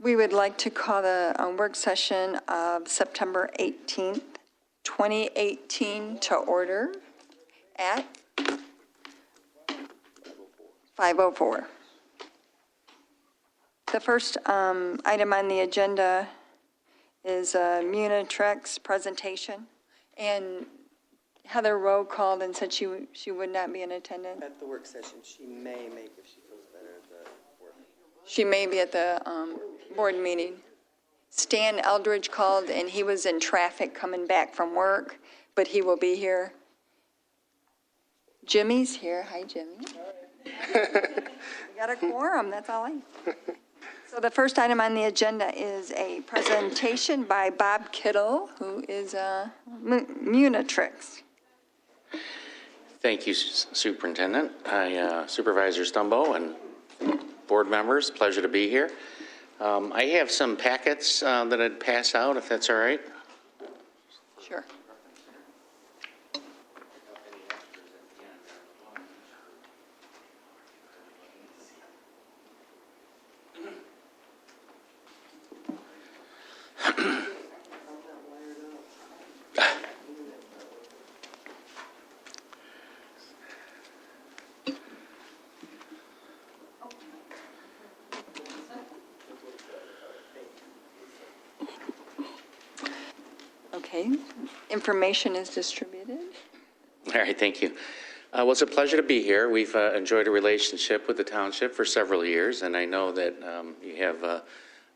We would like to call the work session of September 18th, 2018 to order at 5:04. The first item on the agenda is Munitrex presentation. And Heather Rowe called and said she would not be in attendance. At the work session, she may make if she feels better at the work. She may be at the board meeting. Stan Eldridge called, and he was in traffic coming back from work, but he will be here. Jimmy's here. Hi, Jimmy. We got a quorum, that's all I need. So the first item on the agenda is a presentation by Bob Kittle, who is Munitrex. Thank you, Superintendent. Supervisor Stumbo and board members, pleasure to be here. I have some packets that I'd pass out, if that's all right. Sure. Okay, information is distributed. All right, thank you. Well, it's a pleasure to be here. We've enjoyed a relationship with the township for several years, and I know that you have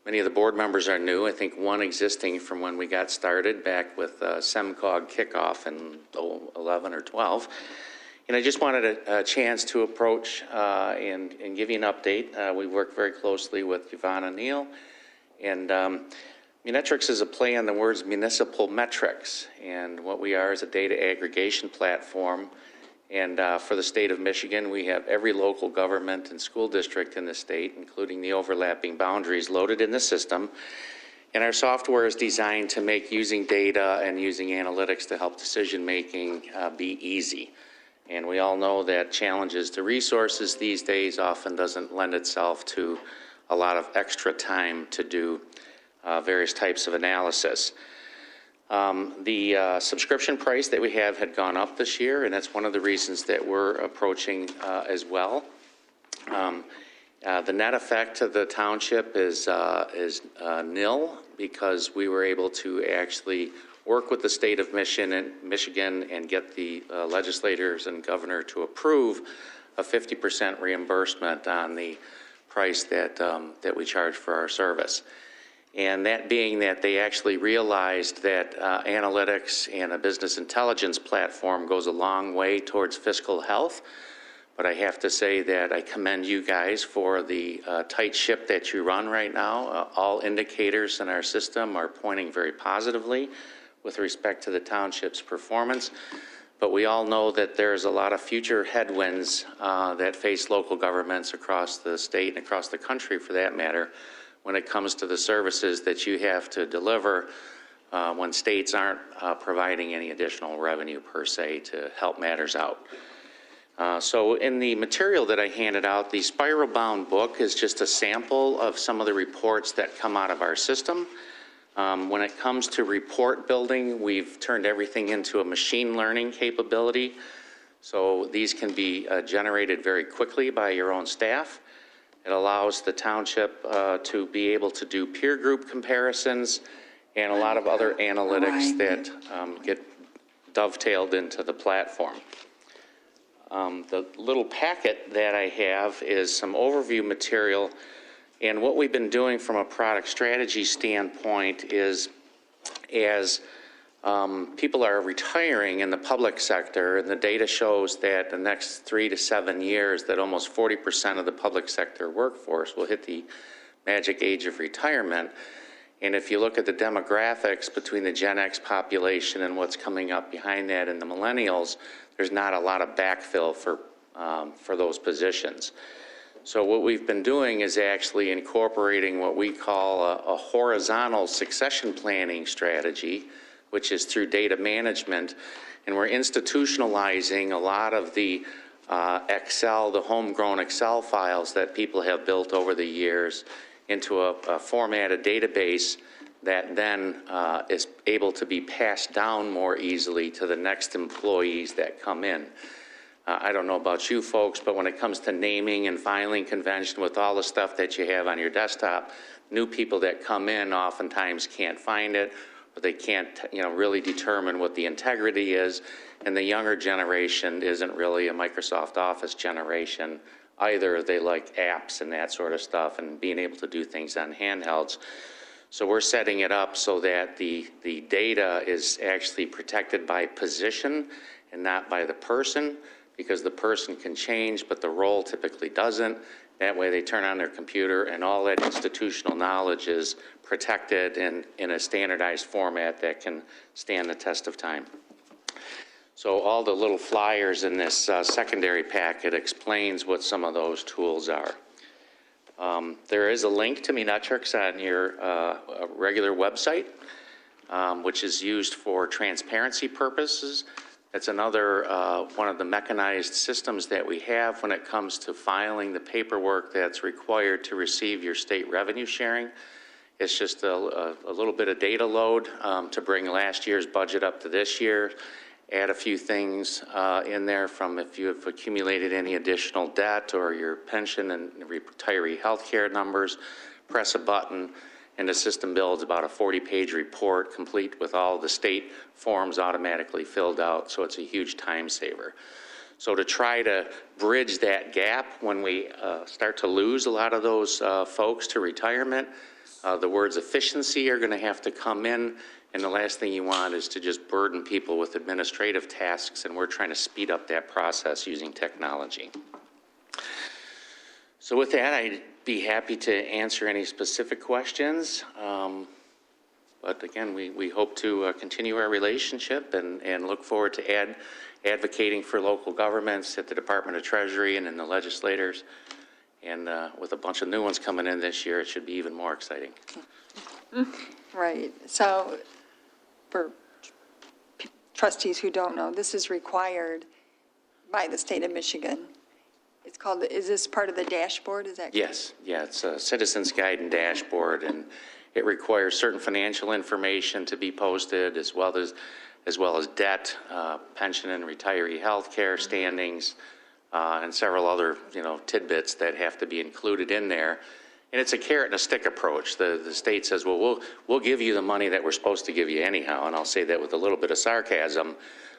many of the board members are new. I think one existing from when we got started back with SEMCOG kickoff in 11 or 12. And I just wanted a chance to approach and give you an update. We work very closely with Yvonne Neal, and Munitrex is a play on the words municipal metrics, and what we are is a data aggregation platform. And for the state of Michigan, we have every local government and school district in the state, including the overlapping boundaries, loaded in the system. And our software is designed to make using data and using analytics to help decision-making be easy. And we all know that challenges to resources these days often doesn't lend itself to a lot of extra time to do various types of analysis. The subscription price that we have had gone up this year, and that's one of the reasons that we're approaching as well. The net effect to the township is nil, because we were able to actually work with the state of Michigan and get the legislators and governor to approve a 50% reimbursement on the price that we charge for our service. And that being that they actually realized that analytics and a business intelligence platform goes a long way towards fiscal health. But I have to say that I commend you guys for the tight ship that you run right now. All indicators in our system are pointing very positively with respect to the township's performance. But we all know that there's a lot of future headwinds that face local governments across the state and across the country, for that matter, when it comes to the services that you have to deliver when states aren't providing any additional revenue per se to help matters out. So in the material that I handed out, the spiral bound book is just a sample of some of the reports that come out of our system. When it comes to report building, we've turned everything into a machine learning capability. So these can be generated very quickly by your own staff. It allows the township to be able to do peer group comparisons and a lot of other analytics that get dovetailed into the platform. The little packet that I have is some overview material, and what we've been doing from a product strategy standpoint is, as people are retiring in the public sector, and the data shows that the next 3 to 7 years that almost 40% of the public sector workforce will hit the magic age of retirement. And if you look at the demographics between the Gen X population and what's coming up behind that in the millennials, there's not a lot of backfill for those positions. So what we've been doing is actually incorporating what we call a horizontal succession planning strategy, which is through data management, and we're institutionalizing a lot of the Excel, the homegrown Excel files that people have built over the years, into a formatted database that then is able to be passed down more easily to the next employees that come in. I don't know about you folks, but when it comes to naming and filing convention with all the stuff that you have on your desktop, new people that come in oftentimes can't find it, or they can't, really determine what the integrity is. And the younger generation isn't really a Microsoft Office generation either. They like apps and that sort of stuff and being able to do things on handhelds. So we're setting it up so that the data is actually protected by position and not by the person, because the person can change, but the role typically doesn't. That way they turn on their computer and all that institutional knowledge is protected in a standardized format that can stand the test of time. So all the little flyers in this secondary packet explains what some of those tools are. There is a link to Metrics on your regular website, which is used for transparency purposes. That's another one of the mechanized systems that we have when it comes to filing the paperwork that's required to receive your state revenue sharing. It's just a little bit of data load to bring last year's budget up to this year, add a few things in there from if you have accumulated any additional debt or your pension and retiree health care numbers, press a button, and the system builds about a 40-page report complete with all the state forms automatically filled out, so it's a huge time saver. So to try to bridge that gap when we start to lose a lot of those folks to retirement, the words efficiency are going to have to come in, and the last thing you want is to just burden people with administrative tasks, and we're trying to speed up that process using technology. So with that, I'd be happy to answer any specific questions. But again, we hope to continue our relationship and look forward to advocating for local governments at the Department of Treasury and in the legislators. And with a bunch of new ones coming in this year, it should be even more exciting. Right. So for trustees who don't know, this is required by the state of Michigan. It's called, is this part of the dashboard? Is that correct? Yes. Yeah, it's a Citizens Guide and Dashboard, and it requires certain financial information to be posted as well as debt, pension and retiree health care standings, and several other, tidbits that have to be included in there. And it's a carrot and a stick approach. The state says, well, we'll give you the money that we're supposed to give you anyhow, and I'll say that with a little bit of sarcasm.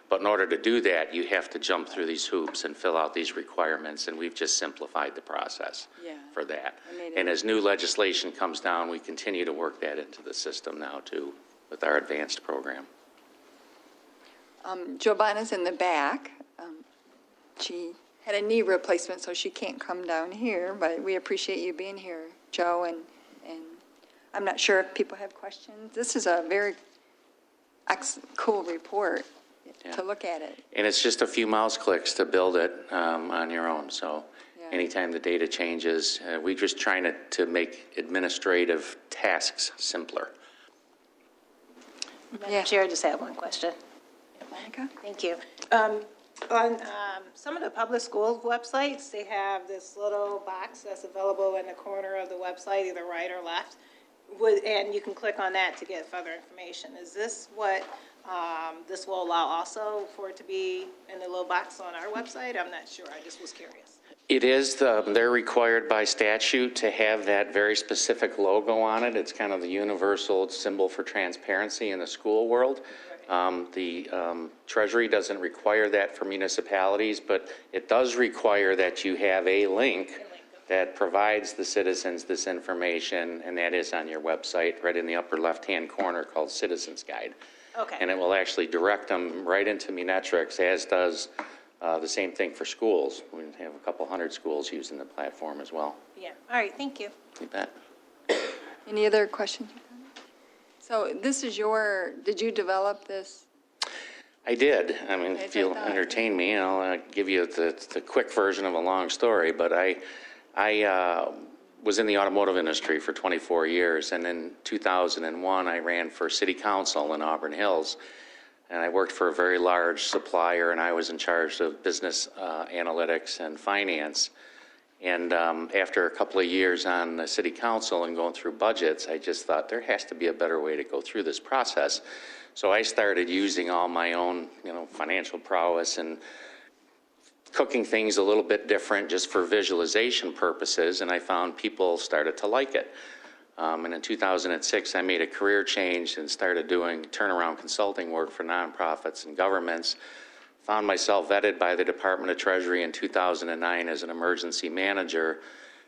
But in order to do that, you have to jump through these hoops and fill out these requirements, and we've just simplified the process for that. And as new legislation comes down, we continue to work that into the system now, too, with our advanced program. Giovanna's in the back. She had a knee replacement, so she can't come down here, but we appreciate you being here, Joe, and I'm not sure if people have questions. This is a very cool report to look at it. And it's just a few mouse clicks to build it on your own, so anytime the data changes, we're just trying to make administrative tasks simpler. Madam Chair, I just have one question. Monica? Thank you. On some of the public school websites, they have this little box that's available in the corner of the website, either right or left, and you can click on that to get further information. Is this what this will allow also for it to be in the little box on our website? I'm not sure. I just was curious. It is, they're required by statute to have that very specific logo on it. It's kind of the universal symbol for transparency in the school world. The Treasury doesn't require that for municipalities, but it does require that you have a link that provides the citizens this information, and that is on your website, right in the upper left-hand corner, called Citizens Guide. Okay. And it will actually direct them right into Metrics, as does the same thing for schools. We have a couple hundred schools using the platform as well. Yeah. All right. Thank you. You bet. Any other questions? So this is did you develop this? I did. I mean, Okay, if you'll entertain me, I'll give you the quick version of a long story, but I was in the automotive industry for 24 years, and in 2001, I ran for city council in Auburn Hills, and I worked for a very large supplier, and I was in charge of business analytics and finance. And after a couple of years on the city council and going through budgets, I just thought there has to be a better way to go through this process. So I started using all my own, financial prowess and cooking things a little bit different just for visualization purposes, and I found people started to like it. And in 2006, I made a career change and started doing turnaround consulting work for nonprofits and governments. Found myself vetted by the Department of Treasury in 2009 as an emergency manager,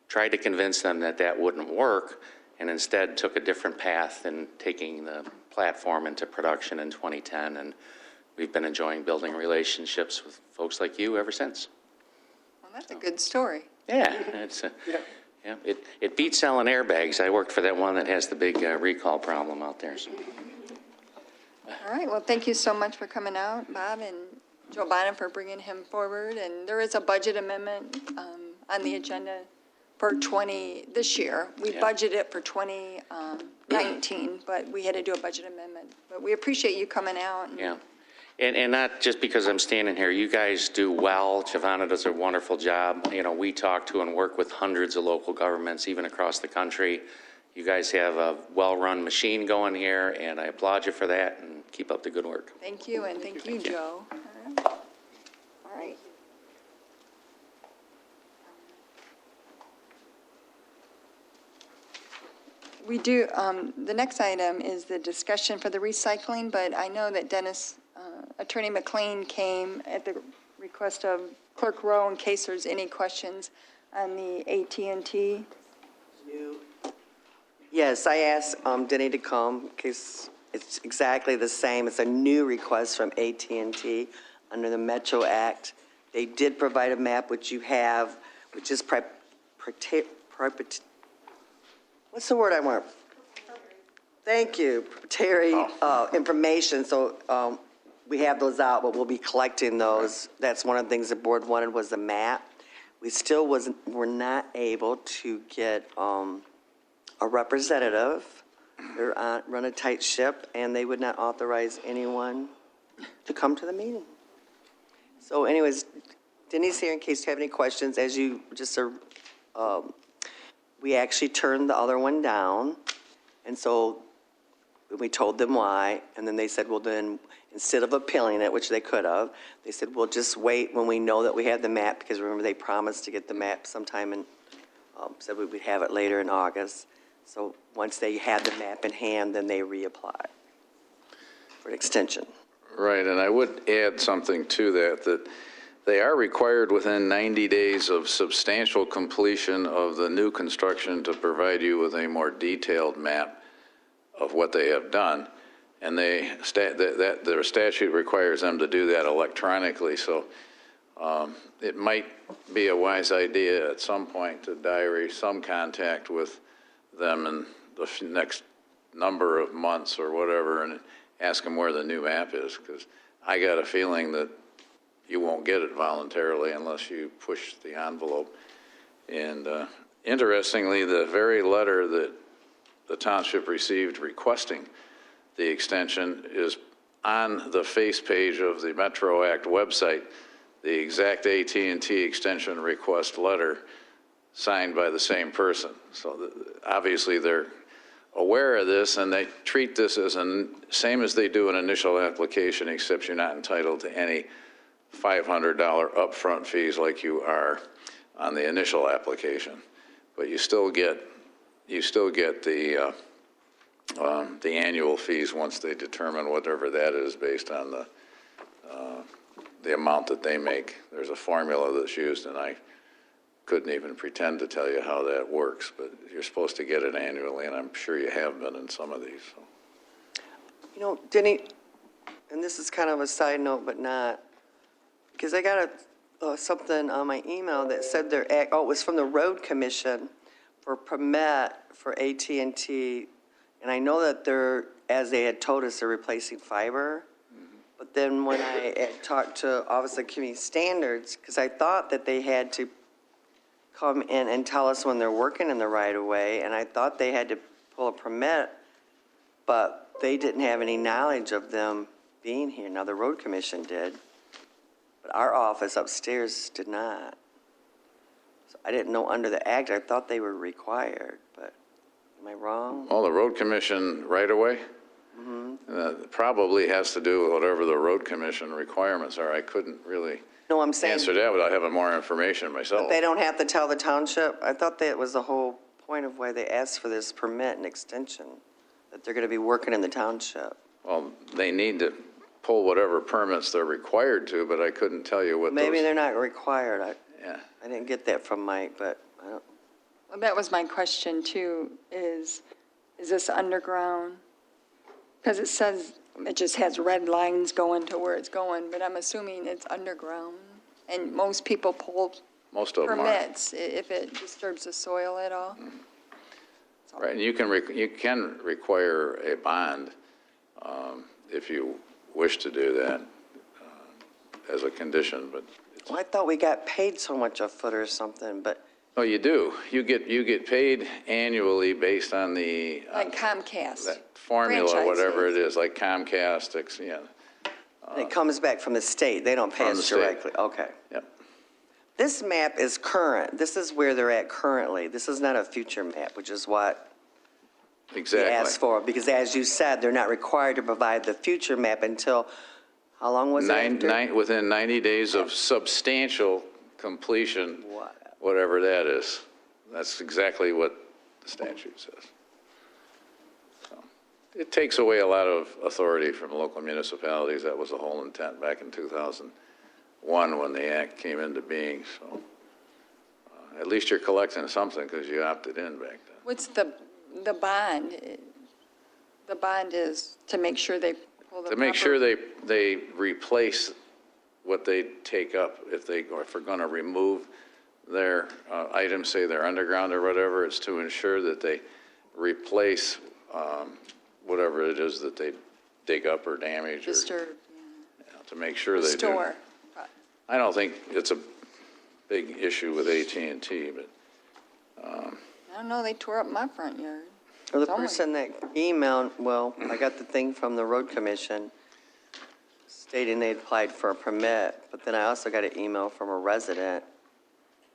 tried to convince them that that wouldn't work, and instead took a different path in taking the platform into production in 2010. And we've been enjoying building relationships with folks like you ever since. Well, that's a good story. Yeah, it beats selling airbags. I worked for that one that has the big recall problem out there. So. All right, well, thank you so much for coming out, Bob, and Joe Bonnet for bringing him forward. And there is a budget amendment on the agenda for this year. We budgeted it for 2019, but we had to do a budget amendment. But we appreciate you coming out. Yeah. And not just because I'm standing here. You guys do well. Giovanna does a wonderful job. We talk to and work with hundreds of local governments, even across the country. You guys have a well-run machine going here, and I applaud you for that, and keep up the good work. Thank you, and thank you, Joe. All right. We do, the next item is the discussion for the recycling, but I know that Attorney McLean came at the request of Clerk Rowe in case there's any questions on the AT&T. Yes, I asked Denny to come because it's exactly the same. It's a new request from AT&T under the Metro Act. They did provide a map, which you have, which is what's the word I want? Thank you, proprietary information. So we have those out, but we'll be collecting those. That's one of the things the board wanted was a map. We still were not able to get a representative. They're run a tight ship, and they would not authorize anyone to come to the meeting. So anyways, Denny's here in case you have any questions. As you just, we actually turned the other one down, and so we told them why, and then they said, well, then instead of appealing it, which they could have, they said, we'll just wait when we know that we have the map, because remember they promised to get the map sometime and said we would have it later in August. So once they had the map in hand, then they reapply for an extension. Right, and I would add something to that they are required within 90 days of substantial completion of the new construction to provide you with a more detailed map of what they have done. And their statute requires them to do that electronically, so it might be a wise idea at some point to diary some contact with them in the next number of months or whatever and ask them where the new map is, because I got a feeling that you won't get it voluntarily unless you push the envelope. And interestingly, the very letter that the township received requesting the extension is on the face page of the Metro Act website, the exact AT&T extension request letter signed by the same person. So obviously they're aware of this, and they treat this as same as they do an initial application, except you're not entitled to any $500 upfront fees like you are on the initial application. But you still get the annual fees once they determine whatever that is based on the amount that they make. There's a formula that's used, and I couldn't even pretend to tell you how that works, but you're supposed to get it annually, and I'm sure you have been in some of these. So. Denny, and this is kind of a side note, but not, because I got something on my email that said it was from the Road Commission for permit for AT&T, and I know that they're, as they had told us, they're replacing fiber. But then when I had talked to Office of Community Standards, because I thought that they had to come in and tell us when they're working in the right-of-way, and I thought they had to pull a permit, but they didn't have any knowledge of them being here. Now, the Road Commission did, but our office upstairs did not. So I didn't know under the act, I thought they were required, but am I wrong? Well, the road commission right away? Probably has to do with whatever the road commission requirements are. I couldn't really No, I'm saying, answer that without having more information myself. they don't have to tell the township? I thought that was the whole point of why they asked for this permit and extension, that they're going to be working in the township. Well, they need to pull whatever permits they're required to, but I couldn't tell you what those. Maybe they're not required. Yeah. I didn't get that from Mike, but I don't, Well, that was my question too, is this underground? Because it says, it just has red lines going to where it's going, but I'm assuming it's underground. And most people pull Most of them are. permits if it disturbs the soil at all. Right, and you can require a bond if you wish to do that as a condition, but, well, I thought we got paid so much a foot or something, but oh, you do. You get paid annually based on the. Like Comcast. That formula, franchise whatever it fees. is, like Comcast, yeah, it comes back from the state. They don't pay From us the state. directly. Okay. yep. This map is current. This is where they're at currently. This is not a future map, which is what we asked Exactly. for. Because as you said, they're not required to provide the future map until, how long was it? Within 90 days of substantial completion, What? whatever that is. That's exactly what the statute says. So, it takes away a lot of authority from local municipalities. That was the whole intent back in 2001 when the act came into being. So at least you're collecting something because you opted in back then. What's the bond? The bond is to make sure they pull the To make proper- sure they replace what they take up, if we're going to remove their items, say they're underground or whatever, it's to ensure that they replace whatever it is that they dig up or damage, or Disturb, to make sure they do. restore. I don't think it's a big issue with AT&T, but I don't know, they tore up my front yard. Well, the Someone- person that emailed, well, I got the thing from the road commission stating they applied for a permit, but then I also got an email from a resident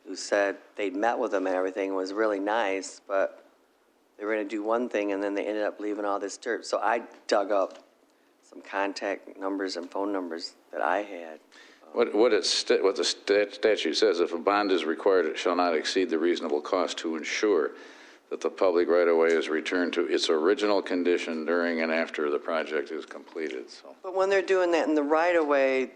who said they'd met with them and everything, was really nice, but they were going to do one thing and then they ended up leaving all this dirt. So I dug up some contact numbers and phone numbers that I had. what the statute says, if a bond is required, it shall not exceed the reasonable cost to ensure that the public right-of-way is returned to its original condition during and after the project is completed, so. But when they're doing that in the right-of-way,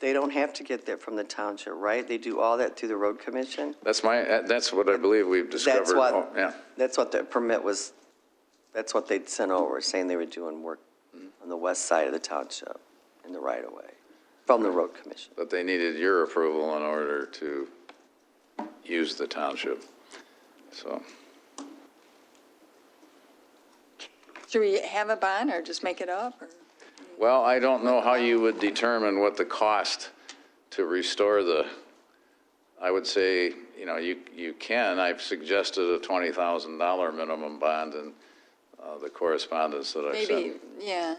they don't have to get that from the township, right? They do all that through the road commission? That's what I believe we've discovered. That's what, Oh, yeah. that's what the permit was, that's what they'd sent over, saying they were doing work on the west side of the township in the right-of-way, from the road commission. But they needed your approval in order to use the township, so. Should we have a bond or just make it up? Or Well, I don't know how you would determine what the cost to restore I would say, you can, I've suggested a $20,000 minimum bond in the correspondence that I sent. maybe, yeah.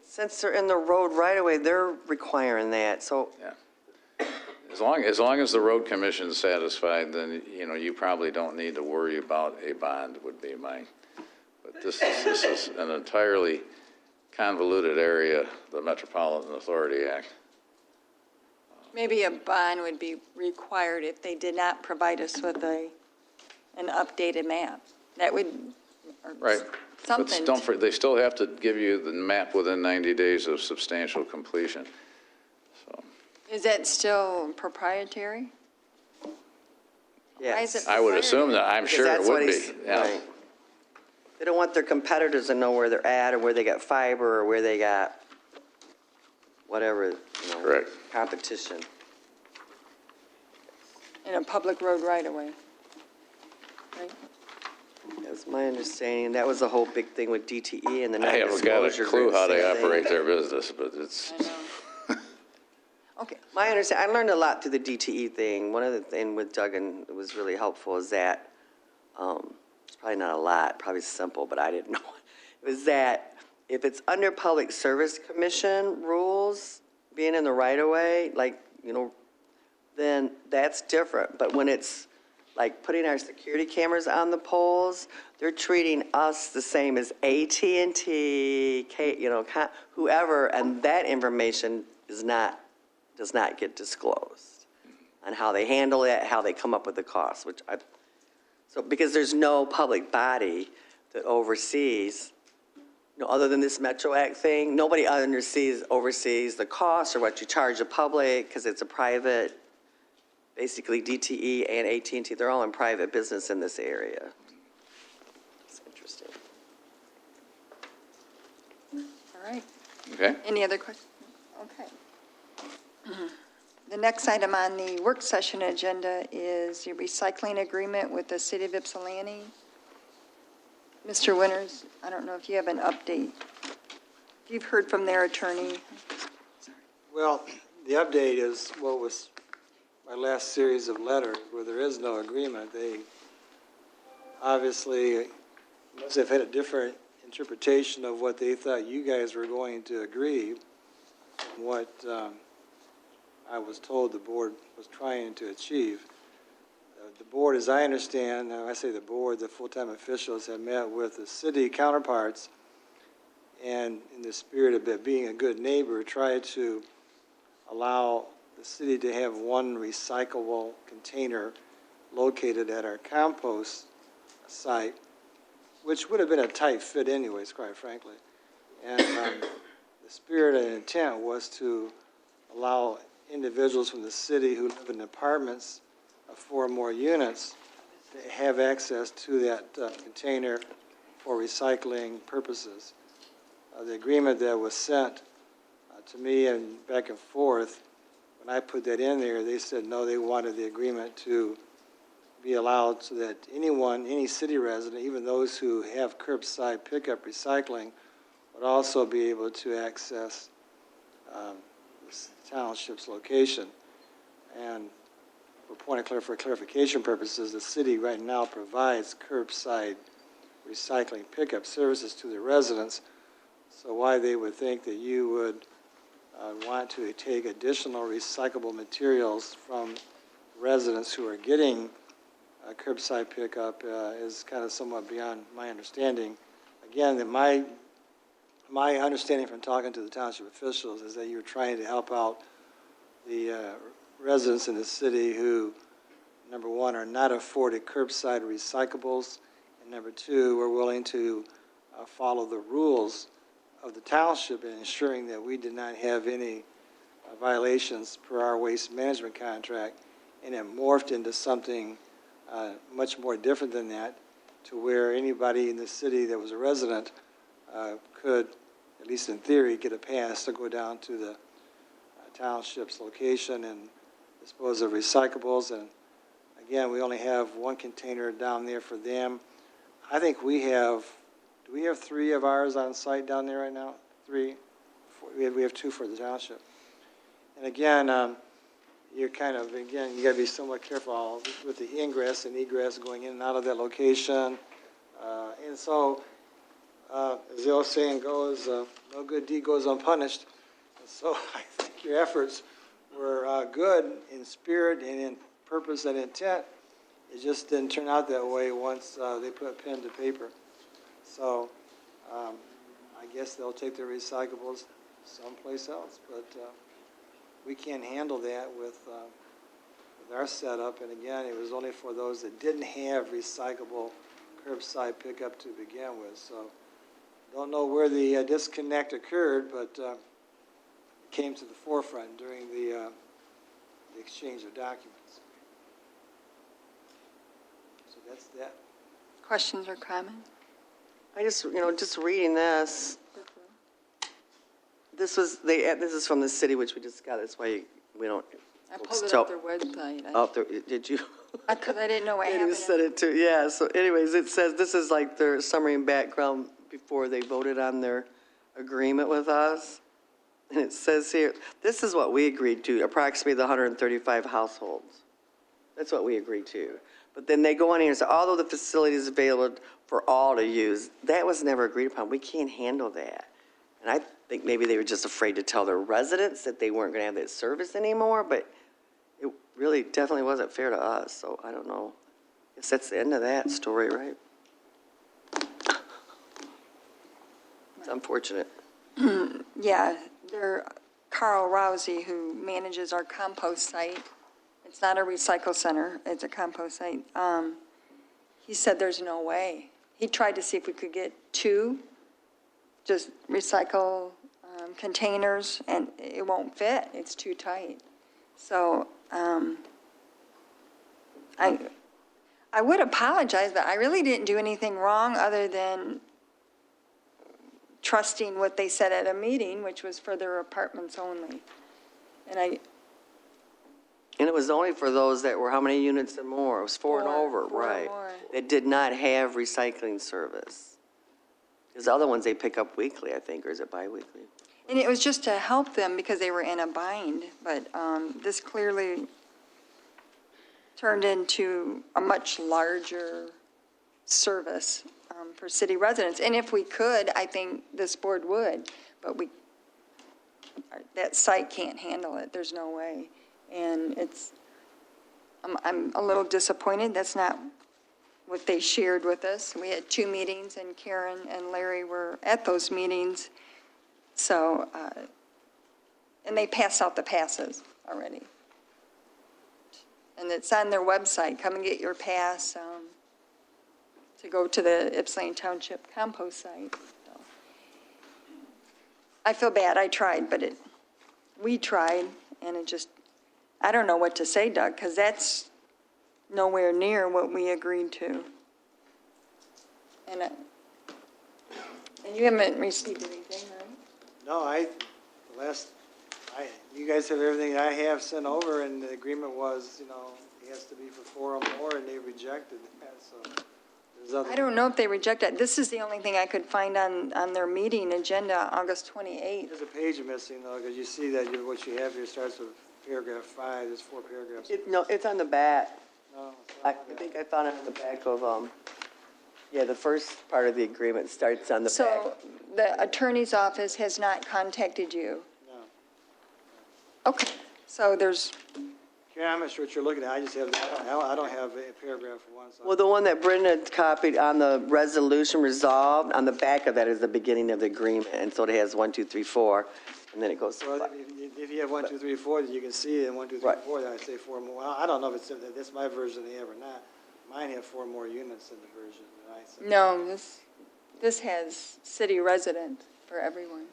Since they're in the road right-of-way, they're requiring that, so Yeah. As long as the road commission's satisfied, then, you probably don't need to worry about a bond, would be but this is an entirely convoluted area, the Metropolitan Authority Act. Maybe a bond would be required if they did not provide us with an updated map. That would, or Right. something. But they still have to give you the map within 90 days of substantial completion. So Is that still proprietary? Why is yes. it I would assume that, I'm Because sure it that's what would be. he's- Yeah. right. They don't want their competitors to know where they're at, or where they got fiber, or where they got whatever, Correct. competition. In a public road right away? Right? That's my understanding. That was the whole big thing with DTE and the I haven't got a non-disclosure. clue how they same thing. operate their business, but it's, I know. Okay, My understanding, I learned a lot through the DTE thing. One of the things with Doug, and it was really helpful, is that, it's probably not a lot, probably simple, but I didn't know. It was that if it's under Public Service Commission rules, being in the right-of-way, like, then that's different. But when it's like putting our security cameras on the poles, they're treating us the same as AT&T, whoever, and that information does not get disclosed on how they handle it, how they come up with the cost, so because there's no public body that oversees, other than this Metro Act thing, nobody oversees the cost or what you charge the public, because it's a private, basically DTE and AT&T, they're all in private business in this area. It's interesting. All right. Okay? Any other questions? Okay. The next item on the work session agenda is the recycling agreement with the city of Ypsilanti. Mr. Winters, I don't know if you have an update. If you've heard from their attorney. Well, the update is what was my last series of letters where there is no agreement. They obviously must have had a different interpretation of what they thought you guys were going to agree, from what I was told the board was trying to achieve. The board, as I understand, now I say the board, the full-time officials have met with the city counterparts and in the spirit of it being a good neighbor, tried to allow the city to have one recyclable container located at our compost site, which would have been a tight fit anyways, quite frankly. And the spirit and intent was to allow individuals from the city who live in apartments of 4 or more units to have access to that container for recycling purposes. The agreement that was sent to me and back and forth, when I put that in there, they said no, they wanted the agreement to be allowed so that anyone, any city resident, even those who have curbside pickup recycling, would also be able to access this township's location. And for clarification purposes, the city right now provides curbside recycling pickup services to the residents. So why they would think that you would want to take additional recyclable materials from residents who are getting curbside pickup is kind of somewhat beyond my understanding. Again, that my understanding from talking to the township officials is that you're trying to help out the residents in the city who, number one, are not afforded curbside recyclables, and number two, we're willing to follow the rules of the township in ensuring that we did not have any violations per our waste management contract, and it morphed into something much more different than that, to where anybody in the city that was a resident could, at least in theory, get a pass to go down to the township's location and dispose of recyclables. And again, we only have one container down there for them. I think we have, do we have 3 of ours on site down there right now? 3? 4, we have 2 for the township. And again, you're kind of, again, you got to be somewhat careful with the ingress and egress going in and out of that location. And so, as the old saying goes, no good deed goes unpunished. And so I think your efforts were good in spirit and in purpose and intent. It just didn't turn out that way once they put pen to paper. So I guess they'll take their recyclables someplace else. But we can't handle that with our setup. And again, it was only for those that didn't have recyclable curbside pickup to begin with. So don't know where the disconnect occurred, but it came to the forefront during the exchange of documents. So that's that. Questions or comments? I just, just reading this, this is from the city, which we just got. That's why we don't. I pulled it up their website. Oh, did you? Because I didn't know what You happened. said it too, yeah. So anyways, it says this is like their summary and background before they voted on their agreement with us. And it says here, this is what we agreed to, approximately the 135 households. That's what we agreed to. But then they go on here and say, although the facility is available for all to use, that was never agreed upon. We can't handle that. And I think maybe they were just afraid to tell their residents that they weren't going to have that service anymore, but really definitely wasn't fair to us, so I don't know. Guess that's the end of that story, right? It's unfortunate. Yeah, Carl Rousey, who manages our compost site, it's not a recycle center, it's a compost site, he said there's no way. He tried to see if we could get 2, just recycle containers, and it won't fit, it's too tight. So I would apologize, but I really didn't do anything wrong other than trusting what they said at a meeting, which was for their apartments only. And it was only for those that were how many units and more? It was 4 and over, Four or right? more. That did not have recycling service. Because the other ones they pick up weekly, I think, or is it biweekly? And it was just to help them because they were in a bind, but this clearly turned into a much larger service for city residents. And if we could, I think this board would, but that site can't handle it, there's no way. And I'm a little disappointed, that's not what they shared with us. We had 2 meetings, and Karen and Larry were at those meetings. So, and they passed out the passes already. And it's on their website, come and get your pass to go to the Ypsilanti Township compost site. So, I feel bad, I tried, but we tried, and it just, I don't know what to say, Doug, because that's nowhere near what we agreed to. And you haven't received anything, right? No, you guys have everything I have sent over, and the agreement was, it has to be for 4 or more, and they rejected that, so there's other. I don't know if they reject it. This is the only thing I could find on their meeting agenda, August 28th. There's a page missing, though, because you see that what you have here starts with paragraph 5, there's 4 paragraphs. No, it's on the back. No, it's I not on think I found it on the back of, the first part of the agreement starts on the back. So the attorney's office has not contacted you? No. Okay, so there's, Karen, I'm not sure what you're looking at, I just have, I don't have a paragraph 1, so. Well, the one that Brenda copied on the resolution resolved, on the back of that is the beginning of the agreement, and so it has 1, 2, 3, 4, and then it goes. Well, if you have 1, 2, 3, 4, then you can see it in 1, 2, 3, Right. 4, then I say 4 more. Well, I don't know if that's my version they have or not. Mine have 4 more units in the version that I sent. no, this has city resident for everyone.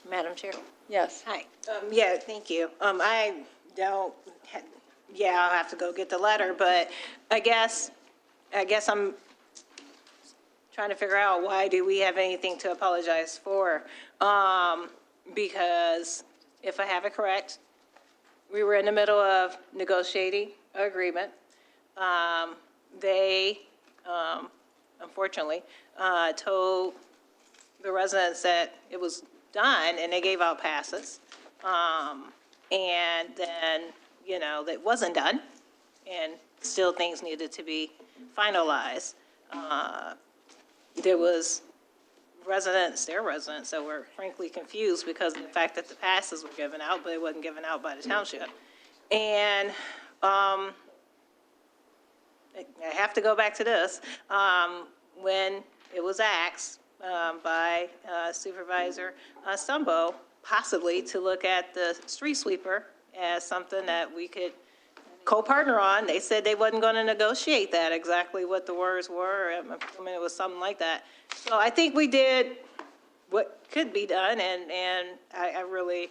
Madam Chair? Yes. Hi. Yeah, thank you. I don't, I'll have to go get the letter, but I guess I'm trying to figure out why do we have anything to apologize for? Because if I have it correct, we were in the middle of negotiating an agreement. They, unfortunately, told the residents that it was done, and they gave out passes. And then, that wasn't done, and still things needed to be finalized. There was their residents that were frankly confused because of the fact that the passes were given out, but it wasn't given out by the township. And I have to go back to this. When it was asked by Supervisor Stumbo, possibly to look at the street sweeper as something that we could co-partner on, they said they wasn't going to negotiate that, exactly what the words were. I mean, it was something like that. So I think we did what could be done, and I really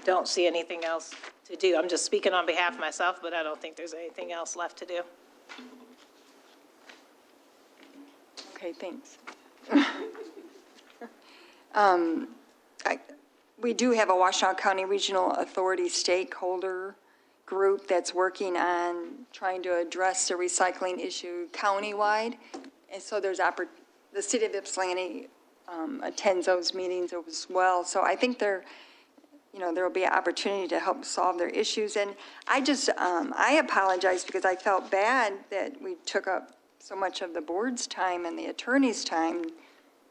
don't see anything else to do. I'm just speaking on behalf of myself, but I don't think there's anything else left to do. Okay, thanks. We do have a Washtenaw County Regional Authority stakeholder group that's working on trying to address the recycling issue countywide. And so the city of Ypsilanti attends those meetings as well. So I think there will be an opportunity to help solve their issues. And I apologize because I felt bad that we took up so much of the board's time and the attorney's time,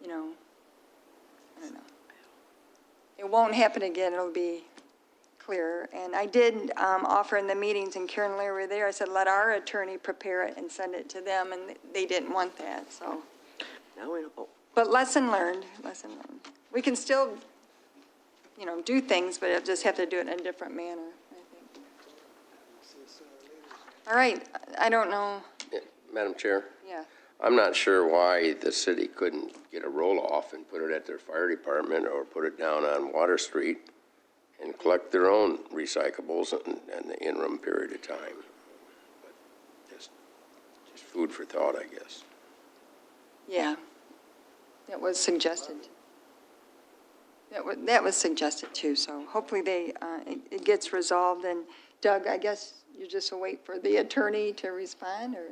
I don't know. It won't happen again. It'll be clearer. And I did offer in the meetings, and Karen and Larry were there, I said, let our attorney prepare it and send it to them, and they didn't want that, so. Now we know. But lesson learned, lesson learned. We can still, do things, but it'll just have to do it in a different manner, I think. All right, I don't know, Madam Chair, yeah. I'm not sure why the city couldn't get a roll-off and put it at their fire department or put it down on Water Street and collect their own recyclables in the interim period of time. But just food for thought, I guess. Yeah, that was suggested. That was suggested too, so hopefully it gets resolved. And Doug, I guess you just will wait for the attorney to respond, or,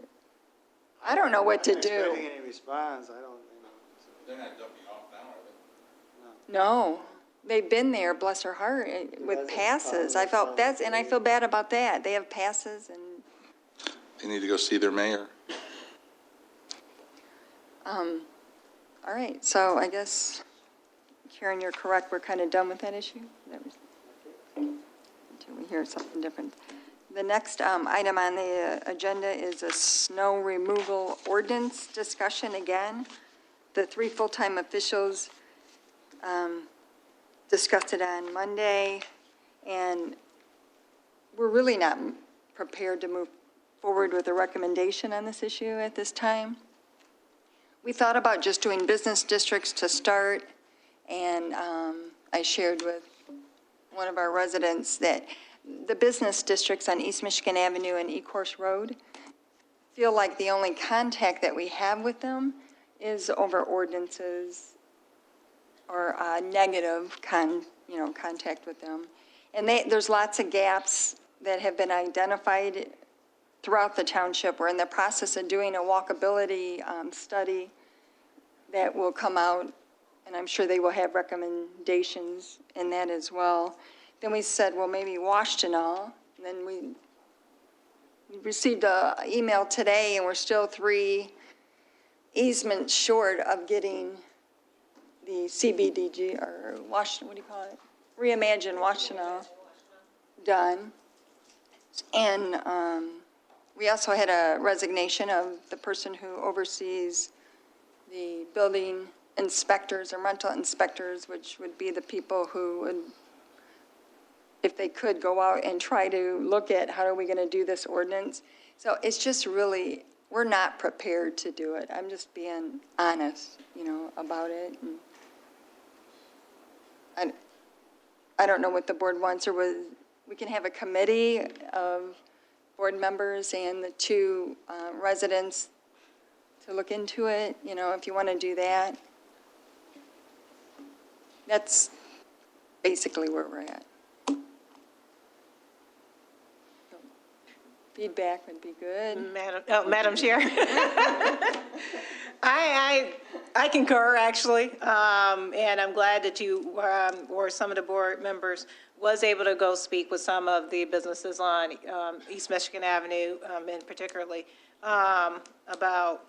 I don't know what to I'm not do. expecting any response, I don't, They're not dumping off now, are they? No, they've been there, bless her heart, with passes. I felt that's, and I feel bad about that. They have passes and, They need to go see their mayor. all right, so I guess, Karen, you're correct, we're kind of done with that issue? Until we hear something different. The next item on the agenda is a snow removal ordinance discussion again. The 3 full-time officials discussed it on Monday, and we're really not prepared to move forward with a recommendation on this issue at this time. We thought about just doing business districts to start, and I shared with one of our residents that the business districts on East Michigan Avenue and Ecorse Road feel like the only contact that we have with them is over ordinances or negative contact with them. And there's lots of gaps that have been identified throughout the township. We're in the process of doing a walkability study that will come out, and I'm sure they will have recommendations in that as well. Then we said, well, maybe Washtenaw. And then we received an email today, and we're still 3 easements short of getting the CBDG, or what do you call it? Reimagine Washtenaw done. And we also had a resignation of the person who oversees the building inspectors or rental inspectors, which would be the people who would, if they could, go out and try to look at how are we going to do this ordinance. So it's just really, we're not prepared to do it. I'm just being honest, about it. And I don't know what the board wants, or we can have a committee of board members and the 2 residents to look into it, if you want to do that. That's basically where we're at. Feedback would be good. Madam Chair. I concur, actually, and I'm glad that you, or some of the board members, was able to go speak with some of the businesses on East Michigan Avenue, and particularly about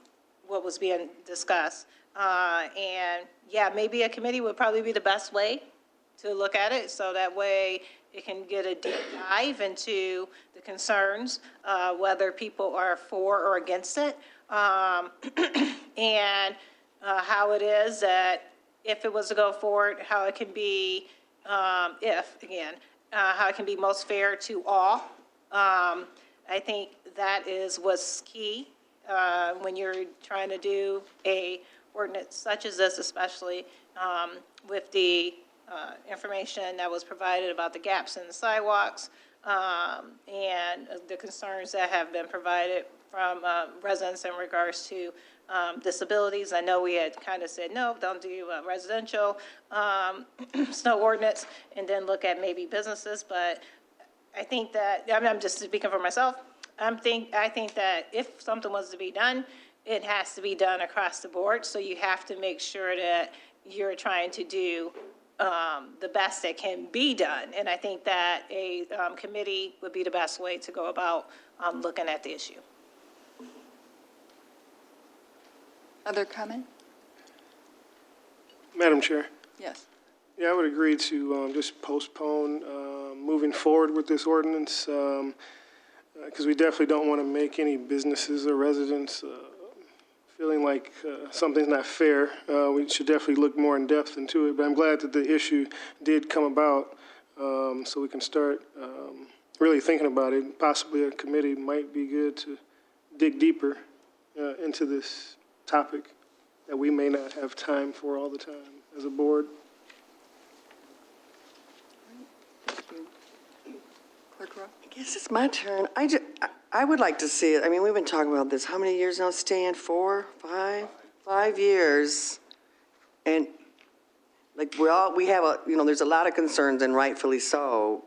what was being discussed. And yeah, maybe a committee would probably be the best way to look at it, so that way it can get a deep dive into the concerns, whether people are for or against it, and how it is that if it was to go forward, how it can be, how it can be most fair to all. I think that is what's key when you're trying to do a ordinance such as this, especially with the information that was provided about the gaps in the sidewalks and the concerns that have been provided from residents in regards to disabilities. I know we had kind of said, no, don't do residential snow ordinance, and then look at maybe businesses. But I think that, I'm just speaking for myself, I think that if something was to be done, it has to be done across the board. So you have to make sure that you're trying to do the best that can be done. And I think that a committee would be the best way to go about looking at the issue. Other comment? Madam Chair, Yes. Yeah, I would agree to just postpone moving forward with this ordinance, because we definitely don't want to make any businesses or residents feeling like something's not fair. We should definitely look more in depth into it, but I'm glad that the issue did come about, so we can start really thinking about it. Possibly a committee might be good to dig deeper into this topic that we may not have time for all the time as a board. Clerk Rowe? I guess it's my turn. I would like to see it. I mean, we've been talking about this. How many years now, Stan? 4, 5? 5 years. And like we have there's a lot of concerns, and rightfully so,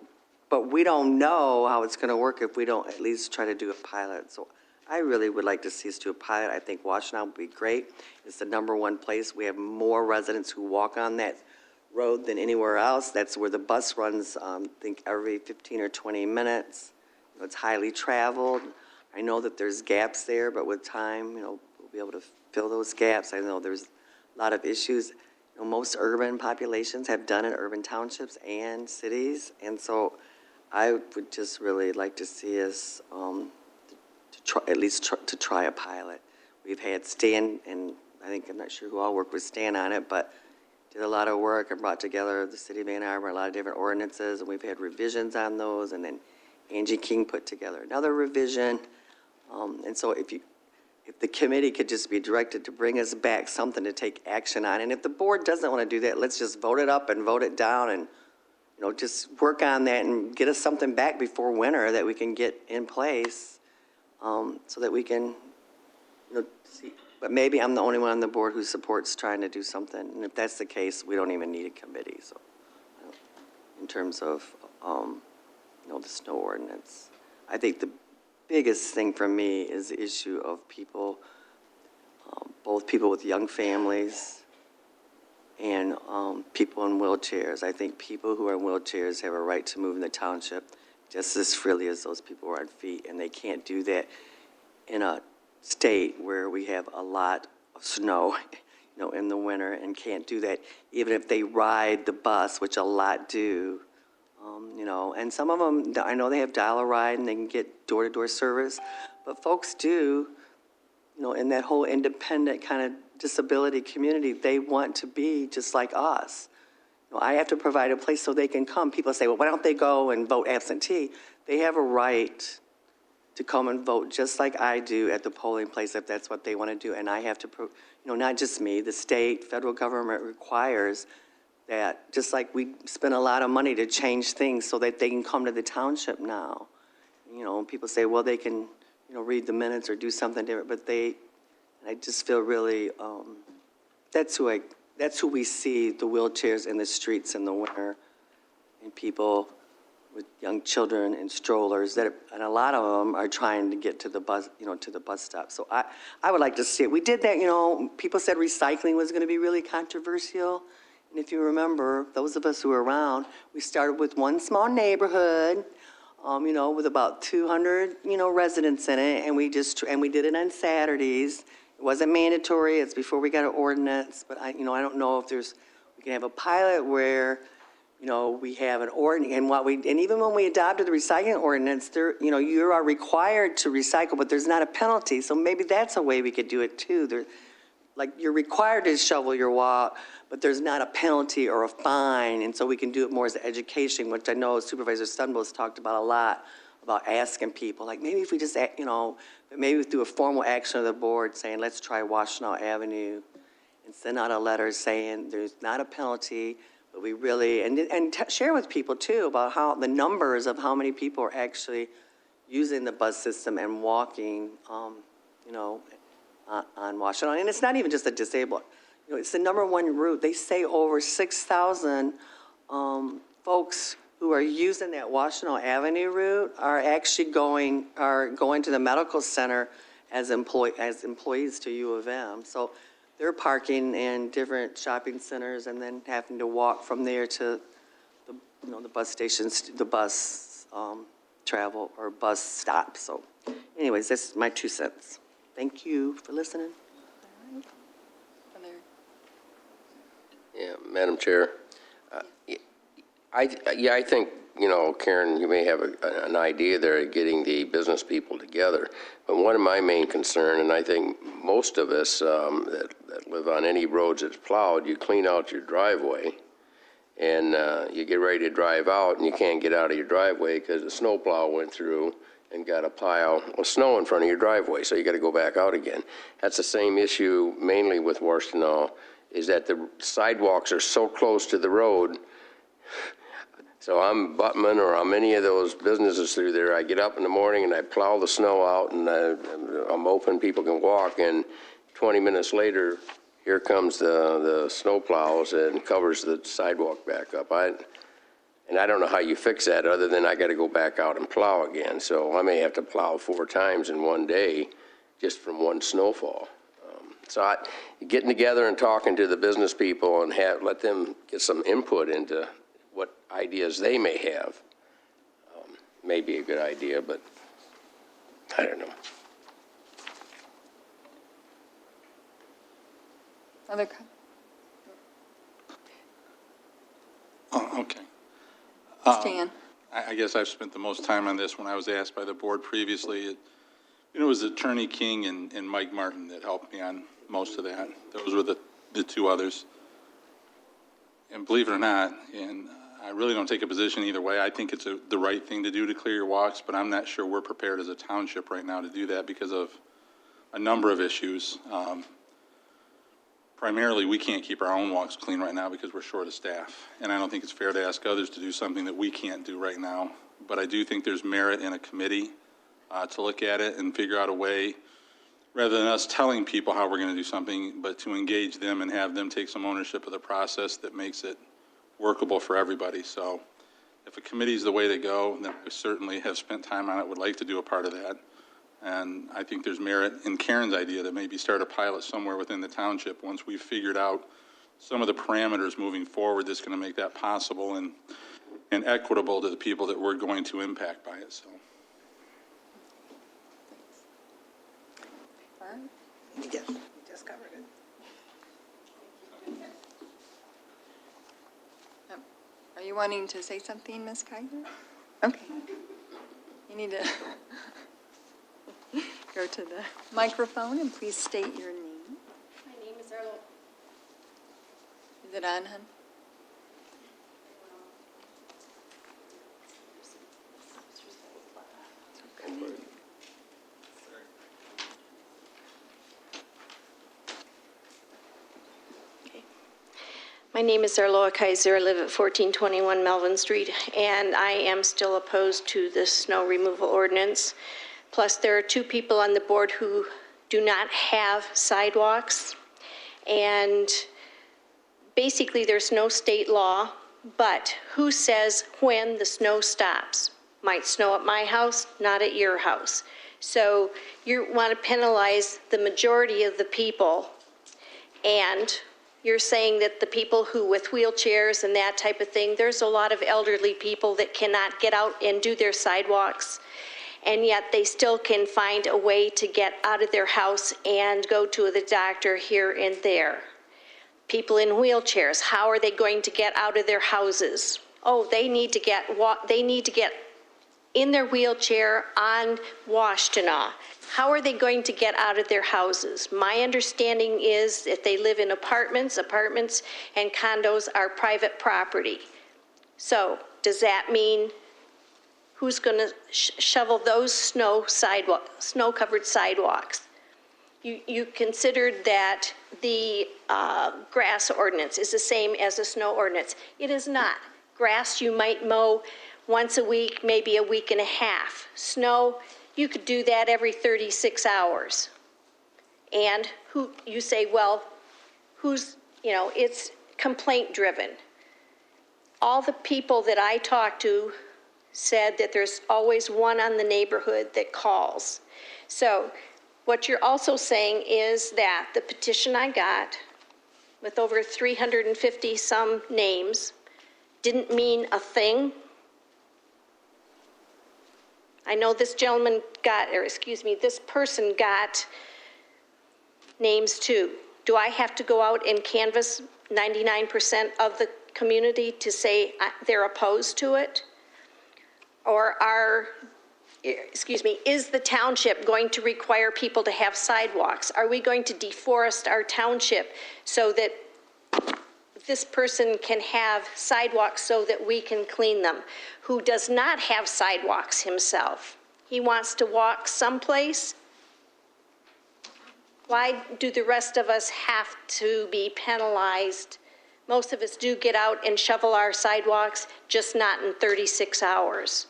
but we don't know how it's going to work if we don't at least try to do a pilot. So I really would like to see us do a pilot. I think Washtenaw would be great. It's the number 1 place. We have more residents who walk on that road than anywhere else. That's where the bus runs, I think, every 15 or 20 minutes. It's highly traveled. I know that there's gaps there, but with time, we'll be able to fill those gaps. I know there's a lot of issues. Most urban populations have done it, urban townships and cities, and so I would just really like to see us to try a pilot. We've had Stan, and I'm not sure who all worked with Stan on it, but did a lot of work and brought together the city of Ann Arbor, a lot of different ordinances, and we've had revisions on those, and then Angie King put together another revision. And so if the committee could just be directed to bring us back something to take action on, and if the board doesn't want to do that, let's just vote it up and vote it down, and just work on that and get us something back before winter that we can get in place, so that we can, see. But maybe I'm the only one on the board who supports trying to do something, and if that's the case, we don't even need a committee. So, in terms of, the snow ordinance, I think the biggest thing for me is the issue of people, both people with young families and people in wheelchairs. I think people who are in wheelchairs have a right to move in the township just as freely as those people who are on feet, and they can't do that in a state where we have a lot of snow, in the winter, and can't do that even if they ride the bus, which a lot do. And some of them, I know they have dial-a-ride and they can get door-to-door service, but folks do, in that whole independent kind of disability community, they want to be just like us. I have to provide a place so they can come. People say, well, why don't they go and vote absentee? They have a right to come and vote just like I do at the polling place if that's what they want to do. And I have to, not just me, the state, federal government requires that, just like we spend a lot of money to change things so that they can come to the township now. People say, well, they can, read the minutes or do something different, but I just feel really, that's who we see, the wheelchairs in the streets in the winter, and people with young children and strollers and a lot of them are trying to get to the bus, to the bus stop. So I would like to see it. We did that, people said recycling was going to be really controversial. And if you remember, those of us who were around, we started with one small neighborhood, with about 200, residents in it, and we did it on Saturdays. It wasn't mandatory. It's before we got an ordinance, but I don't know if we can have a pilot where, we have an ordinance, and even when we adopted the recycling ordinance, you are required to recycle, but there's not a penalty. So maybe that's a way we could do it too. You're required to shovel your walk, but there's not a penalty or a fine, and so we can do it more as an education, which I know Supervisor Stunbell has talked about a lot, about asking people, maybe if we just, maybe through a formal action of the board saying, let's try Washtenaw Avenue, and send out a letter saying there's not a penalty, but we really, and share with people too about how the numbers of how many people are actually using the bus system and walking, on Washtenaw. And it's not even just the disabled. It's the number 1 route. They say over 6,000 folks who are using that Washtenaw Avenue route are actually going to the medical center as employees to U of M. So they're parking in different shopping centers and then having to walk from there to the bus stations, the bus travel or bus stop. So anyways, that's my 2 cents. Thank you for listening. Yeah, Madam Chair, I think, Karen, you may have an idea there of getting the business people together. But one of my main concern, and I think most of us that live on any roads that's plowed, you clean out your driveway and you get ready to drive out and you can't get out of your driveway because the snowplow went through and got a pile of snow in front of your driveway, so you got to go back out again. That's the same issue mainly with Washtenaw, is that the sidewalks are so close to the road. So I'm Buttman or I'm any of those businesses through there. I get up in the morning and I plow the snow out and I'm open, people can walk, and 20 minutes later, here comes the snow plows and covers the sidewalk back up. And I don't know how you fix that other than I got to go back out and plow again. So I may have to plow 4 times in one day just from one snowfall. Getting together and talking to the business people and let them get some input into what ideas they may have may be a good idea, but I don't know. Other comments? Oh, okay. Stan? I guess I've spent the most time on this when I was asked by the board previously. It was Attorney King and Mike Martin that helped me on most of that. Those were the 2 others. And believe it or not, and I really don't take a position either way. I think it's the right thing to do to clear your walks, but I'm not sure we're prepared as a township right now to do that because of a number of issues. Primarily, we can't keep our own walks clean right now because we're short of staff. And I don't think it's fair to ask others to do something that we can't do right now. But I do think there's merit in a committee to look at it and figure out a way, rather than us telling people how we're going to do something, but to engage them and have them take some ownership of the process that makes it workable for everybody. So if a committee is the way to go, then I certainly have spent time on it, would like to do a part of that. And I think there's merit in Karen's idea that maybe start a pilot somewhere within the township once we've figured out some of the parameters moving forward that's going to make that possible and equitable to the people that we're going to impact by it. So. Just covered it. Are you wanting to say something, Ms. Kaiser? Okay. You need to go to the microphone and please state your name. My name is Earl. Is it on, hon? My name is Arloa Kaiser. I live at 1421 Melvin Street, and I am still opposed to this snow removal ordinance. Plus, there are 2 people on the board who do not have sidewalks, and basically there's no state law, but who says when the snow stops? Might snow at my house, not at your house. So you want to penalize the majority of the people, and you're saying that the people who with wheelchairs and that type of thing, there's a lot of elderly people that cannot get out and do their sidewalks, and yet they still can find a way to get out of their house and go to the doctor here and there. People in wheelchairs, how are they going to get out of their houses? Oh, they need to get in their wheelchair on Washtenaw. How are they going to get out of their houses? My understanding is that they live in apartments and condos are private property. So does that mean who's going to shovel those snow-covered sidewalks? You considered that the grass ordinance is the same as the snow ordinance. It is not. Grass you might mow once a week, maybe a week and a half. Snow, you could do that every 36 hours. And you say, well, it's complaint driven. All the people that I talked to said that there's always one on the neighborhood that calls. So what you're also saying is that the petition I got with over 350 some names didn't mean a thing. I know this this person got names too. Do I have to go out and canvass 99% community to say they're opposed to it? Or is the township going to require people to have sidewalks? Are we going to deforest our township so that this person can have sidewalks so that we can clean them, who does not have sidewalks himself? He wants to walk someplace. Why do the rest of us have to be penalized? Most of us do get out and shovel our sidewalks, just not in 36 hours.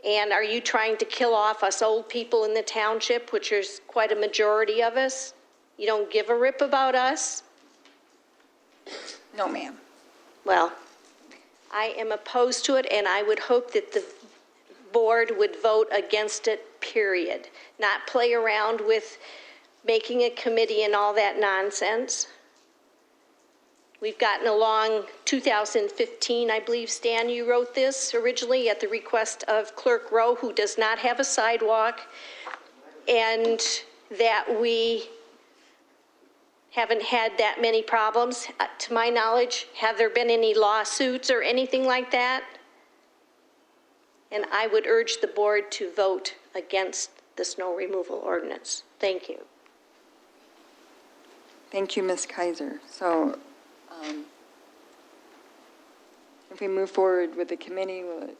And are you trying to kill off us old people in the township, which is quite a majority of us? You don't give a rip about us? No, ma'am. Well, I am opposed to it, and I would hope that the board would vote against it, period. Not play around with making a committee and all that nonsense. We've gotten along 2015, I believe, Stan, you wrote this originally at the request of Clerk Rowe, who does not have a sidewalk, and that we haven't had that many problems. To my knowledge, have there been any lawsuits or anything like that? And I would urge the board to vote against the snow removal ordinance. Thank you. Thank you, Ms. Kaiser. So if we move forward with the committee, will it,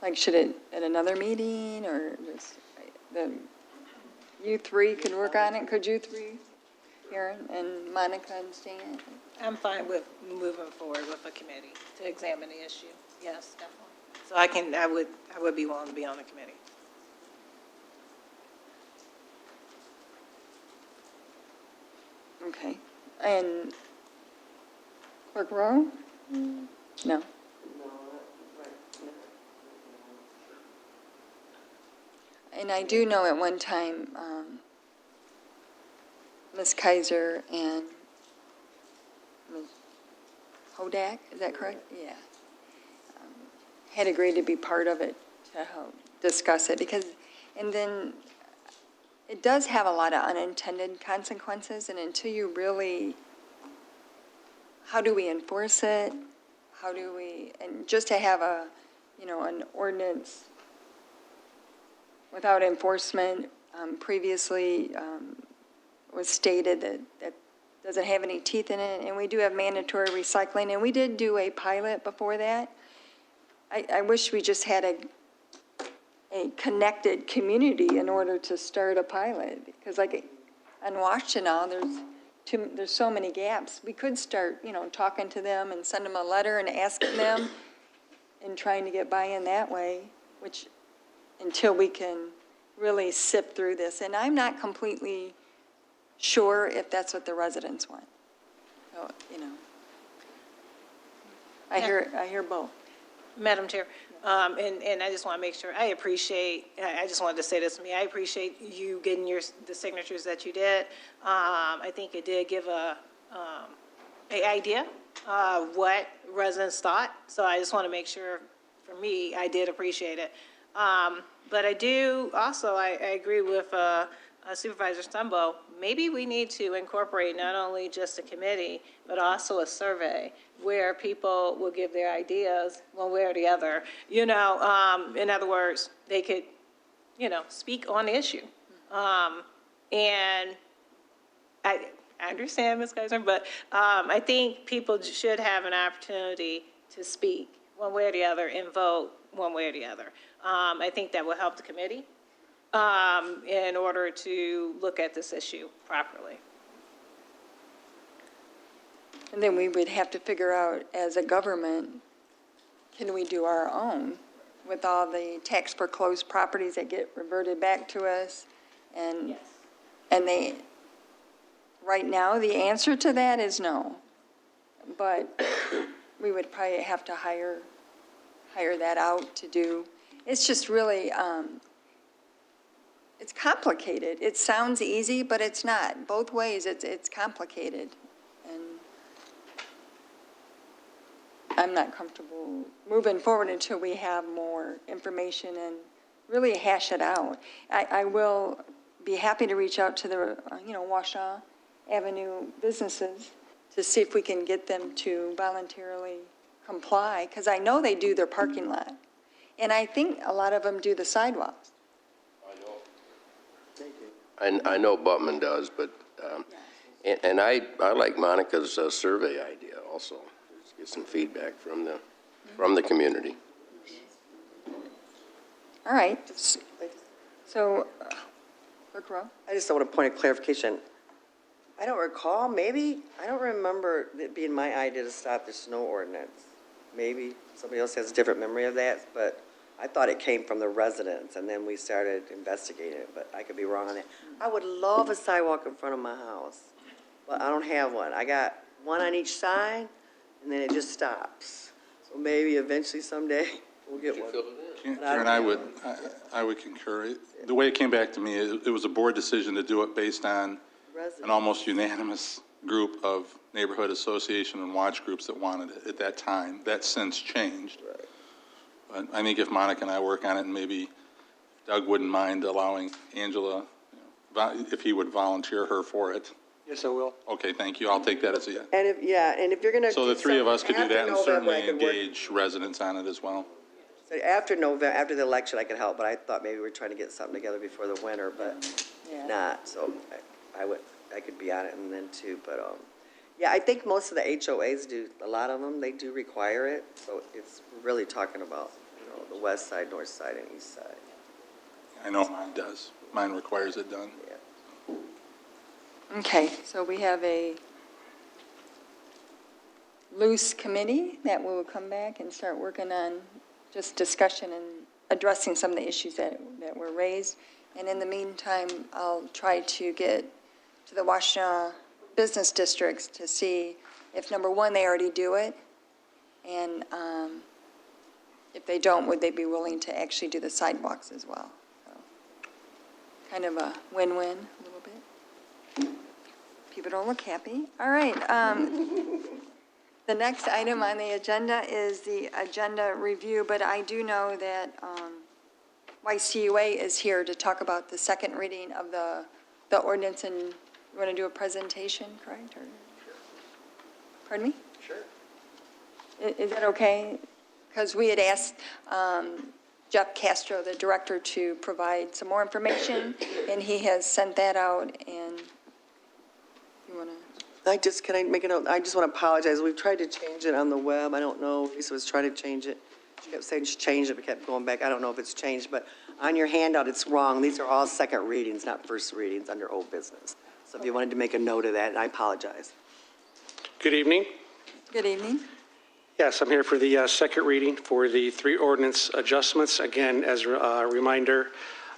like, should it at another meeting, or just you three could work on it? Could you three, Karen and Monica and Stan? I'm fine with moving forward with a committee to examine the issue. Yes, definitely. So I would be willing to be on the committee. Okay. And Clerk Rowe? No. And I do know at one time, Ms. Kaiser and Ms. Hodak, is that correct? Yeah. Had agreed to be part of it to help discuss it, because, and then it does have a lot of unintended consequences, and until you really, how do we enforce it? How do we, and just to have a, an ordinance without enforcement, previously was stated that doesn't have any teeth in it, and we do have mandatory recycling, and we did do a pilot before that. I wish we just had a connected community in order to start a pilot, because like on Washtenaw, there's so many gaps. We could start, talking to them and send them a letter and asking them and trying to get buy-in that way, which, until we can really sift through this. And I'm not completely sure if that's what the residents want. So, I hear both. Madam Chair, and I just want to make sure, I just wanted to say this to me, I appreciate you getting the signatures that you did. I think it did give an idea of what residents thought, so I just want to make sure, for me, I did appreciate it. But I do also, I agree with Supervisor Stumbo, maybe we need to incorporate not only just a committee, but also a survey where people will give their ideas one way or the other. In other words, they could, speak on the issue. And I understand, Ms. Kaiser, but I think people should have an opportunity to speak one way or the other and vote one way or the other. I think that will help the committee in order to look at this issue properly. And then we would have to figure out, as a government, can we do our own with all the tax foreclosed properties that get reverted back to us? And right now, the answer to that is no. But we would probably have to hire that out to do. It's just really, it's complicated. It sounds easy, but it's not. Both ways, it's complicated. And I'm not comfortable moving forward until we have more information and really hash it out. I will be happy to reach out to the, Washtenaw Avenue businesses to see if we can get them to voluntarily comply, because I know they do their parking lot. And I think a lot of them do the sidewalks. I know Butman does, but, and I like Monica's survey idea also. Just get some feedback from the community. All right. So, Clerk Rowe? I just want a point of clarification. I don't recall, maybe, I don't remember it being my idea to stop the snow ordinance. Maybe somebody else has a different memory of that, but I thought it came from the residents, and then we started investigating it, but I could be wrong on that. I would love a sidewalk in front of my house, but I don't have one. I got one on each side, and then it just stops. So maybe eventually someday we'll get one. Karen, I would concur. The way it came back to me, it was a board decision to do it based on an almost unanimous group of neighborhood association and watch groups that wanted it at that time. That's since changed. But I think if Monica and I work on it, and maybe Doug wouldn't mind allowing Angela, if he would volunteer her for it. Yes, I will. Okay, thank you. I'll take that as a yes. And if you're going to. So the three of us could do that and certainly engage residents on it as well. So after November, after the election, I could help, but I thought maybe we were trying to get something together before the winter, but not. So I could be on it and then too, but, yeah, I think most of the HOAs do, a lot of them, they do require it. So it's really talking about, the west side, north side, and east side. I know mine does. Mine requires it done. Yeah. Okay, so we have a loose committee that will come back and start working on just discussion and addressing some of the issues that were raised. And in the meantime, I'll try to get to the Washtenaw business districts to see if, number one, they already do it, and if they don't, would they be willing to actually do the sidewalks as well? So, kind of a win-win a little bit. People don't look happy. All right. The next item on the agenda is the agenda review, but I do know that YCUA is here to talk about the second reading of the ordinance, and you want to do a presentation, correct? Or, pardon me? Sure. Is that okay? Because we had asked Jeff Castro, the director, to provide some more information, and he has sent that out, and you want to? Can I make a note? I just want to apologize. We've tried to change it on the web. I don't know. Lisa was trying to change it. She kept saying she changed it, but kept going back. I don't know if it's changed, but on your handout, it's wrong. These are all second readings, not first readings under old business. So if you wanted to make a note of that, and I apologize. Good evening. Good evening. Yes, I'm here for the second reading for the 3 ordinance adjustments. Again, as a reminder,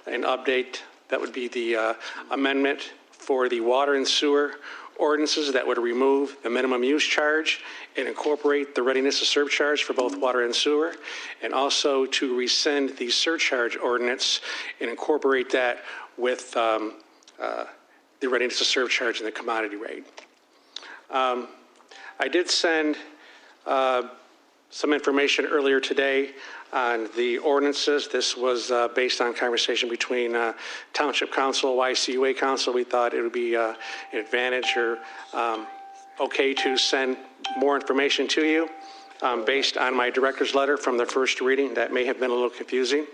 an update, that would be the amendment for the water and sewer ordinances that would remove the minimum use charge and incorporate the readiness to serve charge for both water and sewer, and also to rescind the surcharge ordinance and incorporate that with the readiness to serve charge and the commodity rate. I did send some information earlier today on the ordinances. This was based on conversation between Township Council, YCUA Council. We thought it would be an advantage or okay to send more information to you based on my director's letter from the first reading. That may have been a little confusing.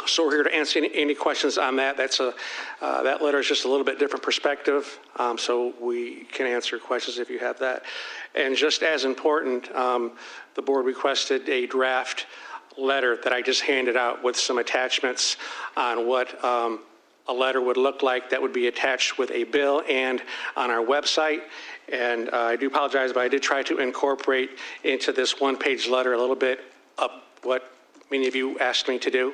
So we're here to answer any questions on that. That letter is just a little bit different perspective, so we can answer questions if you have that. And just as important, the board requested a draft letter that I just handed out with some attachments on what a letter would look like that would be attached with a bill and on our website. And I do apologize, but I did try to incorporate into this one-page letter a little bit of what many of you asked me to do.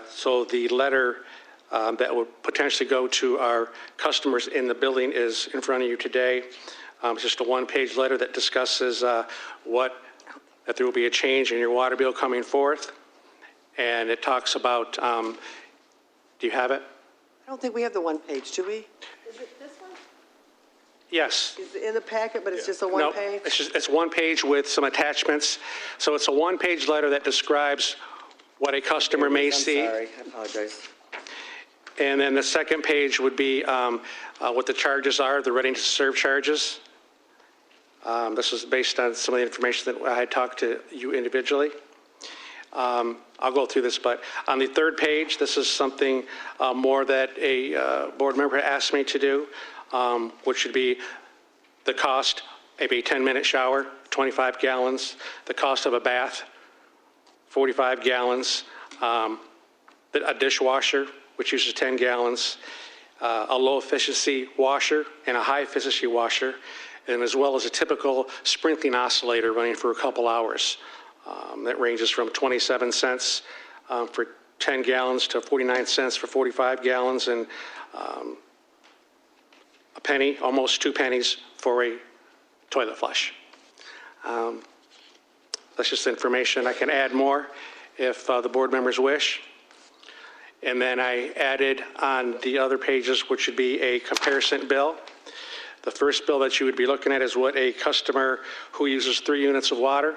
So the letter that would potentially go to our customers in the building is in front of you today. It's just a one-page letter that discusses that there will be a change in your water bill coming forth. And it talks about, do you have it? I don't think we have the one page, do we? Is it this one? Yes. Is it in the packet, but it's just a No, one page? it's one page with some attachments. So it's a one-page letter that describes what a customer may see. I'm sorry, I apologize. And then the second page would be what the charges are, the ready to serve charges. This is based on some of the information that I had talked to you individually. I'll go through this, but on the third page, this is something more that a board member asked me to do, which would be the cost of a 10-minute shower, 25 gallons, the cost of a bath, 45 gallons, a dishwasher, which uses 10 gallons, a low-efficiency washer and a high-efficiency washer, and as well as a typical sprinkling oscillator running for a couple hours. That ranges from 27 cents for 10 gallons to 49 cents for 45 gallons, and a penny, almost 2 pennies for a toilet flush. That's just information. I can add more if the board members wish. And then I added on the other pages, which would be a comparison bill. The first bill that you would be looking at is what a customer who uses 3 units of water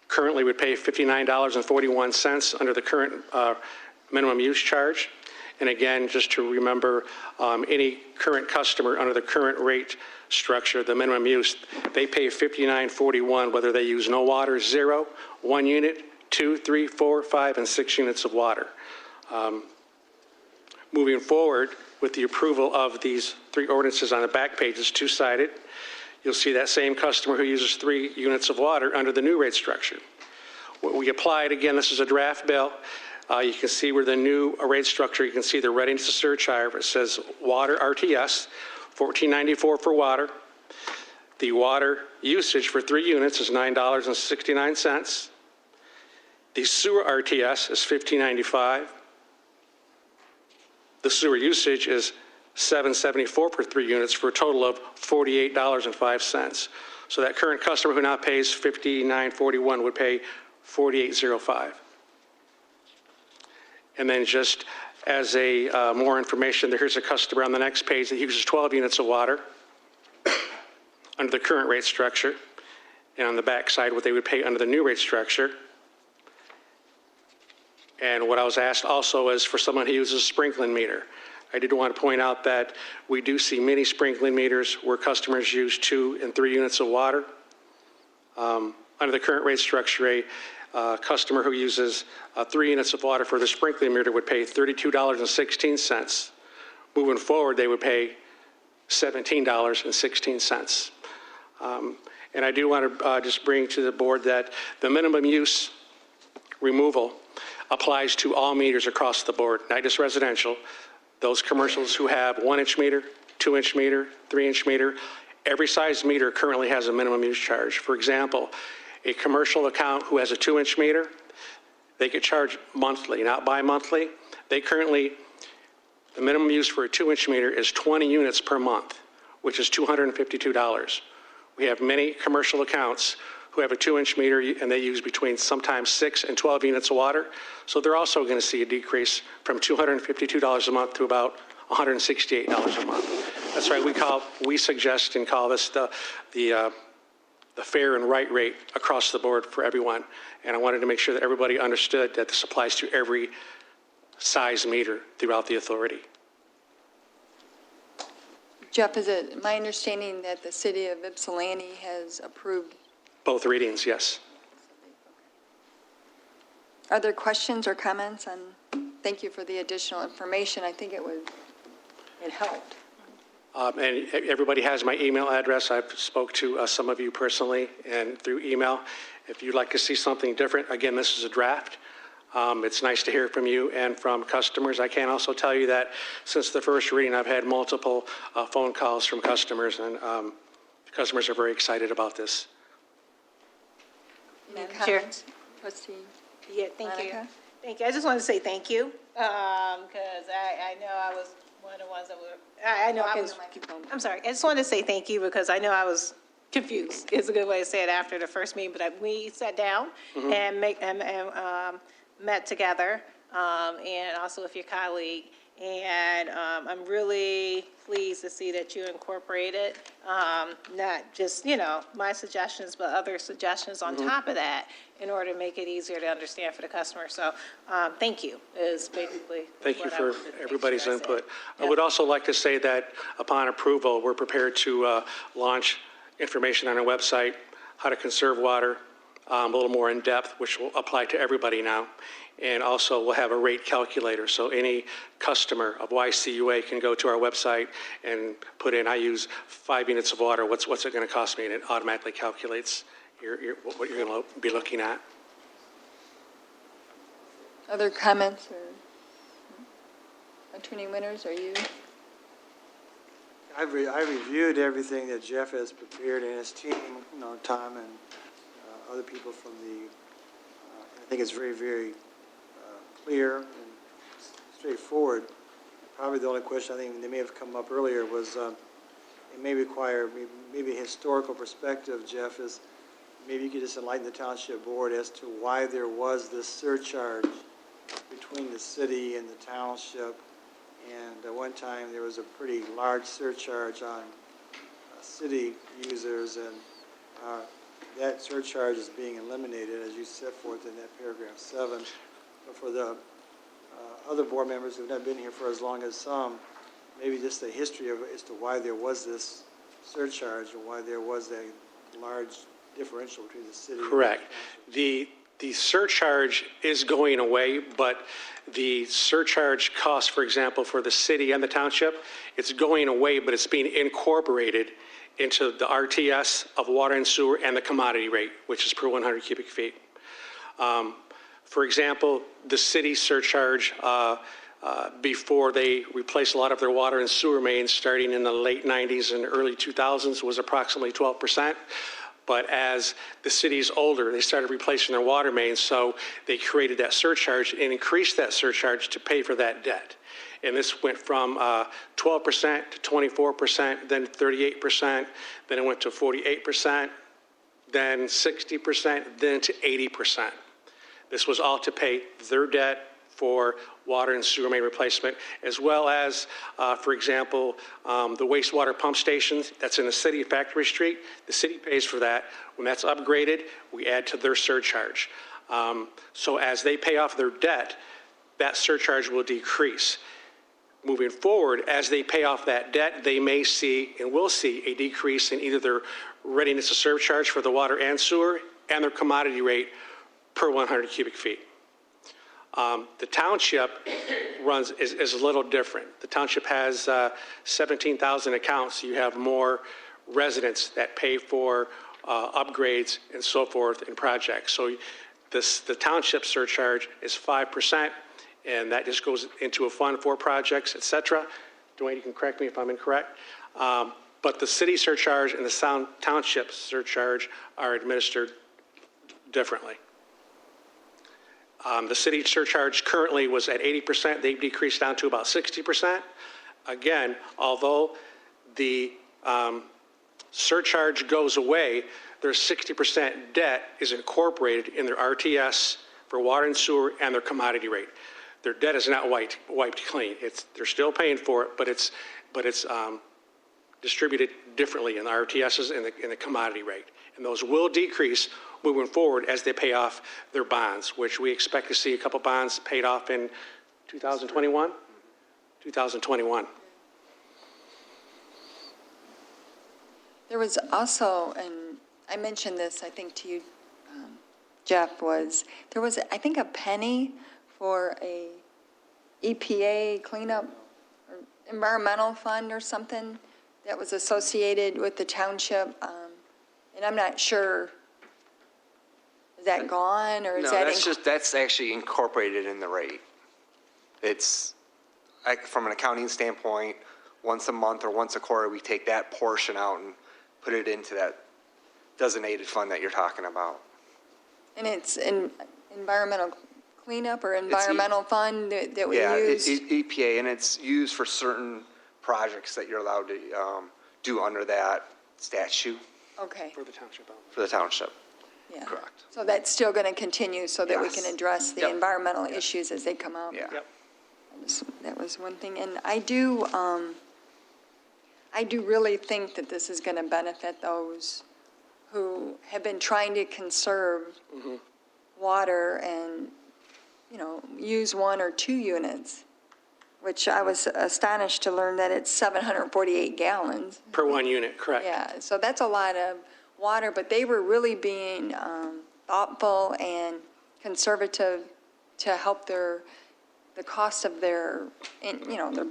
currently would pay $59.41 under the current minimum use charge. And again, just to remember, any current customer under the current rate structure, the minimum use, they pay $59.41 whether they use no water, 0, 1 unit, 2, 3, 4, 5, and 6 units of water. Moving forward with the approval of these 3 ordinances on the back page, it's 2-sided. You'll see that same customer who uses 3 units of water under the new rate structure. What we applied, again, this is a draft bill. You can see where the new rate structure, you can see the readiness to surcharge. It says water RTS, $14.94 for water. The water usage for 3 units is $9.69. The sewer RTS is $15.95. The sewer usage is $7.74 per 3 units for a total of $48.05. So that current customer who now pays $59.41 would pay $48.05. And then just as a more information, here's a customer on the next page that uses 12 units of water under the current rate structure. And on the back side, what they would pay under the new rate structure. And what I was asked also is for someone who uses a sprinkling meter. I did want to point out that we do see many sprinkling meters where customers use 2 and 3 units of water. Under the current rate structure, a customer who uses 3 units of water for the sprinkling meter would pay $32.16. Moving forward, they would pay $17.16. And I do want to just bring to the board that the minimum use removal applies to all meters across the board, not just residential. Those commercials who have 1-inch meter, 2-inch meter, 3-inch meter, every size meter currently has a minimum use charge. For example, a commercial account who has a 2-inch meter, they get charged monthly, not bi-monthly. The minimum use for a 2-inch meter is 20 units per month, which is $252. We have many commercial accounts who have a 2-inch meter and they use between sometimes 6 and 12 units of water. So they're also going to see a decrease from $252 a month to about $168 a month. That's right. We suggest and call this the fair and right rate across the board for everyone. And I wanted to make sure that everybody understood that this applies to every size meter throughout the authority. Jeff, is it my understanding that the city of Ypsilanti has approved? Both readings, yes. Are there questions or comments on, thank you for the additional information. I think it helped. And everybody has my email address. I've spoke to some of you personally and through email. If you'd like to see something different, again, this is a draft. It's nice to hear from you and from customers. I can also tell you that since the first reading, I've had multiple phone calls from customers, and customers are very excited about this. Any Chair. comments? Trustee Yeah, thank you. Monica? Thank you. I just want to say thank you, because I know I was one of the ones that were, I know I Talk was, in the microphone. I'm sorry. I just wanted to say thank you because I know I was confused. It's a good way to say it after the first meeting, but we sat down and met together, and also with your colleague, And I'm really pleased to see that you incorporated not just, my suggestions, but other suggestions on top of that in order to make it easier to understand for the customer. So thank you is basically Thank you what I for wanted to make everybody's sure I said. input. I would also like to say that upon approval, we're prepared to launch information on our website, how to conserve water, a little more in depth, which will apply to everybody now. And also, we'll have a rate calculator, so any customer of YCUA can go to our website and put in, I use 5 units of water, what's it going to cost me? And it automatically calculates what you're going to be looking at. Other comments or Attorney Winters, are you? I reviewed everything that Jeff has prepared and his team, Tom and other people from I think it's very, very clear and straightforward. Probably the only question I think that may have come up earlier was it may require maybe a historical perspective, Jeff, is maybe you could just enlighten the township board as to why there was this surcharge between the city and the township. And at one time, there was a pretty large surcharge on city users, and that surcharge is being eliminated, as you set forth in that paragraph 7. But for the other board members who have not been here for as long as some, maybe just the history of as to why there was this surcharge and why there was a large differential between the city. Correct. The surcharge is going away, but the surcharge cost, for example, for the city and the township, it's going away, but it's being incorporated into the RTS of water and sewer and the commodity rate, which is per 100 cubic feet. For example, the city surcharge, before they replaced a lot of their water and sewer mains starting in the late 90s and early 2000s was approximately 12%. But as the city's older, they started replacing their water mains, so they created that surcharge and increased that surcharge to pay for that debt. And this went from 12% to 24%, then 38%, then it went to 48%, then 60%, then to 80%. This was all to pay their debt for water and sewer main replacement, as well as, for example, the wastewater pump stations that's in the city of Factory Street. The city pays for that. When that's upgraded, we add to their surcharge. So as they pay off their debt, that surcharge will decrease. Moving forward, as they pay off that debt, they may see and will see a decrease in either their readiness to serve charge for the water and sewer and their commodity rate per 100 cubic feet. The township is a little different. The township has 17,000 accounts. You have more residents that pay for upgrades and so forth in projects. So the township surcharge is 5%, and that just goes into a fund for projects, et cetera. Dwayne, you can correct me if I'm incorrect. But the city surcharge and the township surcharge are administered differently. The city surcharge currently was at 80%. They've decreased down to about 60%. Again, although the surcharge goes away, their 60% debt is incorporated in their RTS for water and sewer and their commodity rate. Their debt is not wiped clean. They're still paying for it, but it's distributed differently in the RTSs and the commodity rate. And those will decrease moving forward as they pay off their bonds, which we expect to see a couple bonds paid off in 2021? 2021. There was also, and I mentioned this, I think, to you, Jeff, there was, I think, a penny for a EPA cleanup or environmental fund or something that was associated with the township, and I'm not sure, is that gone, or is No, that? that's actually incorporated in the rate. It's, like, from an accounting standpoint, once a month or once a quarter, we take that portion out and put it into that designated fund that you're talking about. And it's an environmental cleanup or environmental fund that we use? Yeah, EPA, and it's used for certain projects that you're allowed to do under that statute Okay, For the township. for the township. yeah. Correct. So that's still going to continue so that we Yes. can address the Yep. environmental issues as they come up? Yeah. Yep. That was one thing. And I do really think that this is going to benefit those who have been trying to conserve water and, use 1 or 2 units, which I was astonished to learn that it's 748 gallons. Per 1 unit, correct. Yeah, so that's a lot of water, but they were really being thoughtful and conservative to help the cost of their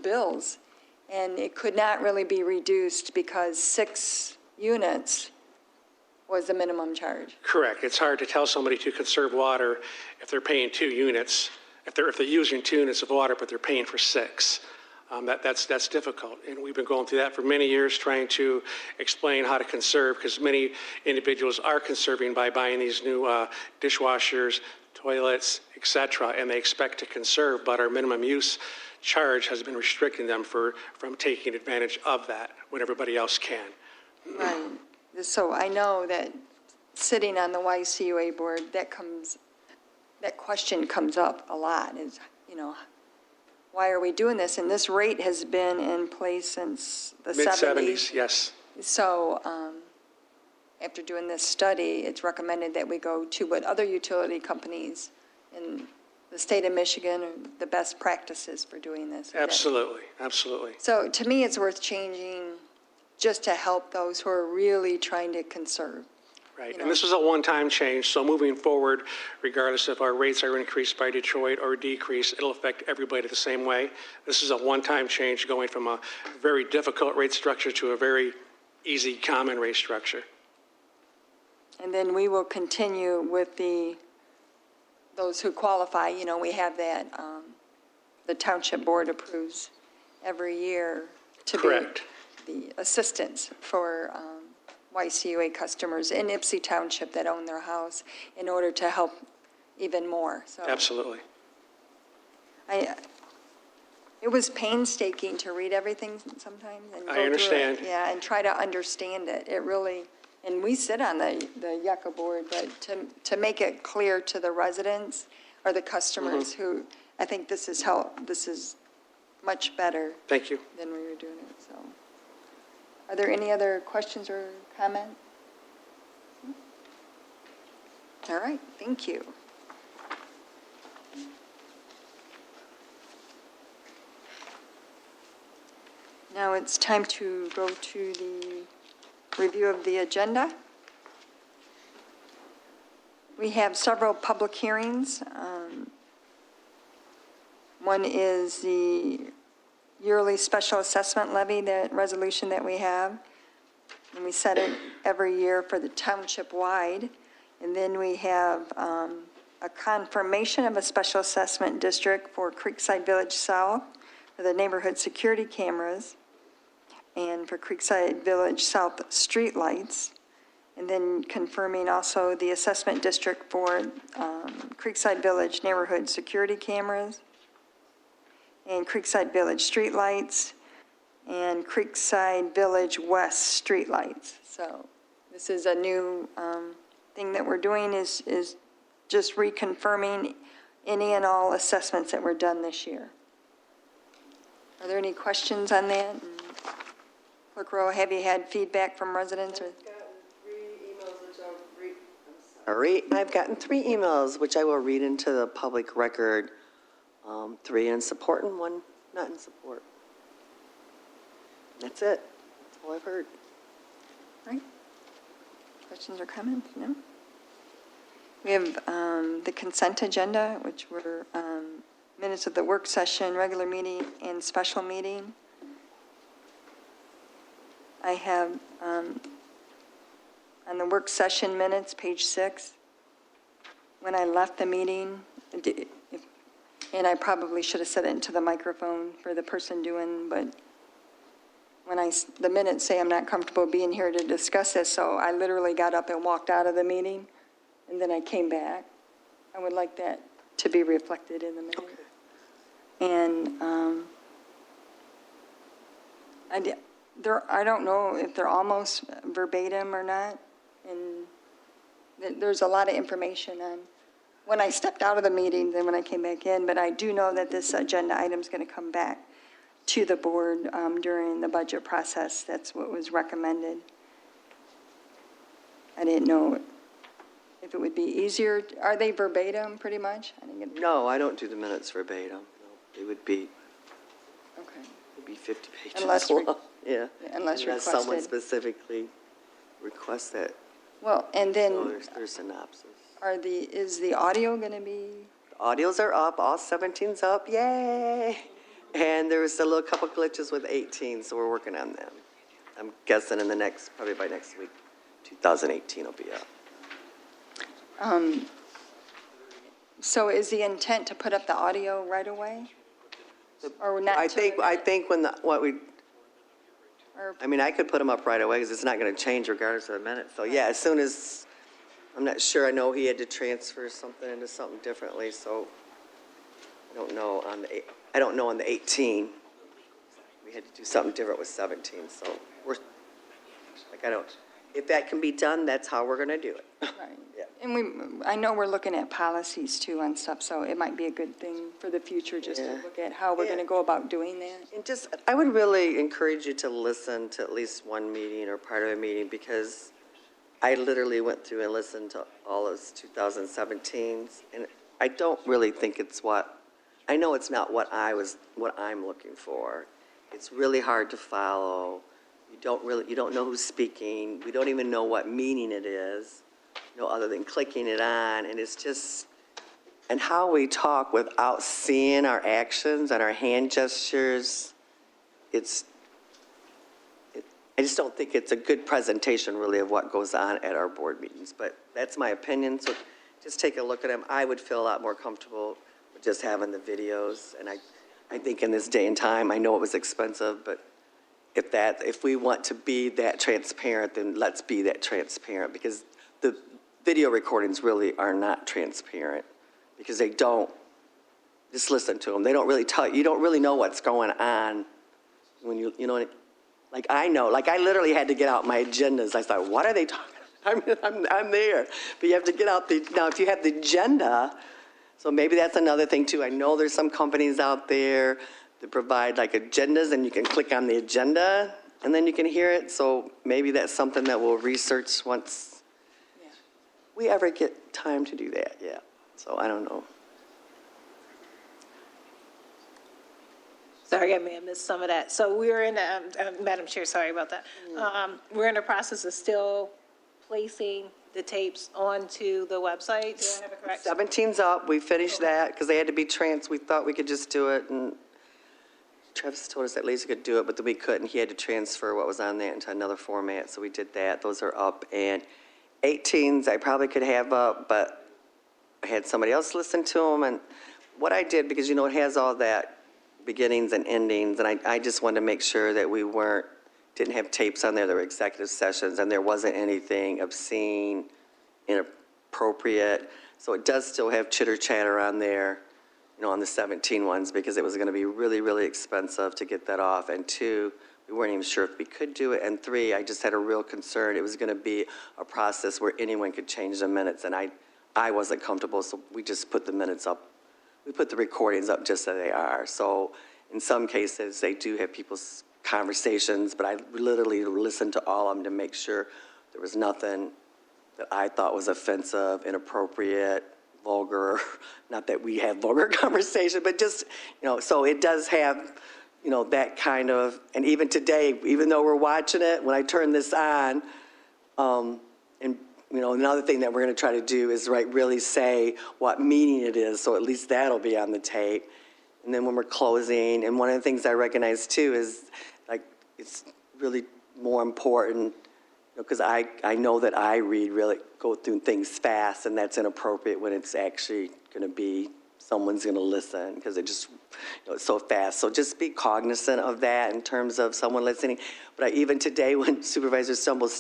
bills. And it could not really be reduced because 6 units was the minimum charge. Correct. It's hard to tell somebody to conserve water if they're paying 2 units, if they're using 2 units of water, but they're paying for 6. That's difficult. And we've been going through that for many years, trying to explain how to conserve, because many individuals are conserving by buying these new dishwashers, toilets, et cetera, and they expect to conserve, but our minimum use charge has been restricting them from taking advantage of that when everybody else can. Right. So I know that sitting on the YCUA board, that question comes up a lot, is, why are we doing this? And this rate has been in place since the 70s. Mid-'70s, yes. So after doing this study, it's recommended that we go to what other utility companies in the state of Michigan are the best practices for doing this. Absolutely, absolutely. So to me, it's worth changing just to help those who are really trying to conserve. Right, and this is a one-time change, so moving forward, regardless if our rates are increased by Detroit or decreased, it'll affect everybody the same way. This is a one-time change going from a very difficult rate structure to a very easy, common rate structure. And then we will continue with those who qualify. We have that, the township board approves every year to Correct. be the assistance for YCUA customers in Ypsilanti Township that own their house in order to help even more. So Absolutely. it was painstaking to read everything sometimes and go I through understand. it. Yeah, and try to understand it. It really, and we sit on the Yucca board, but to make it clear to the residents or the customers who, I think this is much better Thank you. than we were doing it, so. Are there any other questions or comments? All right, thank you. Now it's time to go to the review of the agenda. We have several public hearings. One is the yearly special assessment levy, that resolution that we have. And we set it every year for the township-wide. And then we have a confirmation of a special assessment district for Creekside Village South for the neighborhood security cameras and for Creekside Village South streetlights. And then confirming also the assessment district for Creekside Village neighborhood security cameras and Creekside Village streetlights and Creekside Village West streetlights. So this is a new thing that we're doing, is just reconfirming any and all assessments that were done this year. Are there any questions on that? And Clerk Rowe, have you had feedback from residents? Or? I've gotten 3 emails, which I will read into the public record. 3 in support and 1 not in support. That's it. That's all I've heard. Right? Questions or comments? No? We have the consent agenda, which were minutes of the work session, regular meeting, and special meeting. I have on the work session minutes, page 6, when I left the meeting, and I probably should have said it into the microphone for the person doing, but when the minutes say I'm not comfortable being here to discuss this, so I literally got up and walked out of the meeting, and then I came back. I would like that to be reflected in the minute. Okay. And I don't know if they're almost verbatim or not, and there's a lot of information when I stepped out of the meeting than when I came back in, but I do know that this agenda item's going to come back to the board during the budget process. That's what was recommended. I didn't know if it would be easier. Are they verbatim, pretty much? I didn't get. No, I don't do the minutes verbatim. No, it would be, Okay. it'd be 50 pages Unless long. Yeah. Unless someone requested. specifically requests that. Well, and So then there's synopsis. is the audio going to be? Audios are up, all 17's up, yay! And there was a little couple glitches with 18, so we're working on them. I'm guessing probably by next week, 2018 will be up. So is the intent to put up the audio right away? Or not? I till the think minute? Or- I could put them up right away because it's not going to change regardless of the minute. So yeah, as soon as, I'm not sure, I know he had to transfer something into something differently, so I don't know on the 18. We had to do something different with 17, so if that can be done, that's how we're going to do it. Right. Yeah. And I know we're looking at policies too on stuff, so it might be a good thing for the future just to Yeah. look at how we're going to go about doing that. And I would really encourage you to listen to at least one meeting or part of a meeting, because I literally went through and listened to all of 2017's, and I don't really think I know it's not what I'm looking for. It's really hard to follow. You don't know who's speaking. We don't even know what meaning it is, other than clicking it on, and it's just, and how we talk without seeing our actions and our hand gestures, I just don't think it's a good presentation, really, of what goes on at our board meetings. But that's my opinion, so just take a look at them. I would feel a lot more comfortable with just having the videos, and I think in this day and time, I know it was expensive, but if we want to be that transparent, then let's be that transparent, because the video recordings really are not transparent, because they don't, just listen to them. They don't really you don't really know what's going on when like I literally had to get out my agendas. I thought, what are they talking about? I'm there. But you have to get out now if you have the agenda, so maybe that's another thing too. I know there's some companies out there that provide like agendas, and you can click on the agenda and then you can hear it. So maybe that's something that we'll research once we ever get time to do that. Yeah. So I don't know. Sorry, I may have missed some of that. So we're in, Madam Chair, sorry about that. We're in the process of still placing the tapes onto the website. Do I have it correct? 17's up. We finished that because they had to be we thought we could just do it, and Travis told us that Lisa could do it, but then we couldn't. He had to transfer what was on that into another format, so we did that. Those are up. And 18's I probably could have up, but I had somebody else listen to them. And what I did, because, it has all that beginnings and endings, and I just wanted to make sure that we didn't have tapes on there. There were executive sessions, and there wasn't anything obscene, inappropriate. So it does still have chitter chatter on there, on the 17 ones, because it was going to be really, really expensive to get that off. And 2, we weren't even sure if we could do it. And 3, I just had a real concern. It was going to be a process where anyone could change the minutes, and I wasn't comfortable, so we just put the minutes up. We put the recordings up just as they are. So in some cases, they do have people's conversations, but I literally listened to all of them to make sure there was nothing that I thought was offensive, inappropriate, vulgar. Not that we have vulgar conversation, but just, so it does have, that kind of, and even today, even though we're watching it, when I turn this on, and, another thing that we're going to try to do is really say what meaning it is, so at least that'll be on the tape. And then when we're closing, and one of the things I recognize too is, it's really more important, because I know that I go through things fast, and that's inappropriate when it's actually going to be, someone's going to listen, because it just, it's so fast. So just be cognizant of that in terms of someone listening. But even today, when Supervisor Stumble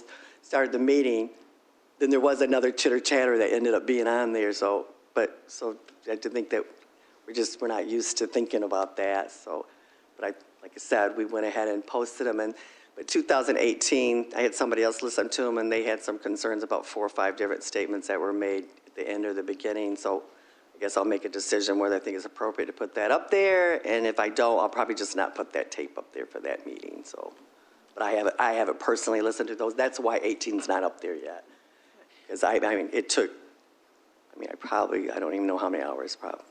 started the meeting, then there was another chitter chatter that ended up being on there. So I have to think that we're not used to thinking about that. So, but like I said, we went ahead and posted them. But But 2018, I had somebody else listen to them, and they had some concerns about 4 or 5 different statements that were made at the end or the beginning. So I guess I'll make a decision whether I think it's appropriate to put that up there, and if I don't, I'll probably just not put that tape up there for that meeting, so. But I haven't personally listened to those. That's why 18's not up there yet. Because I mean, it took, I don't even know how many hours, probably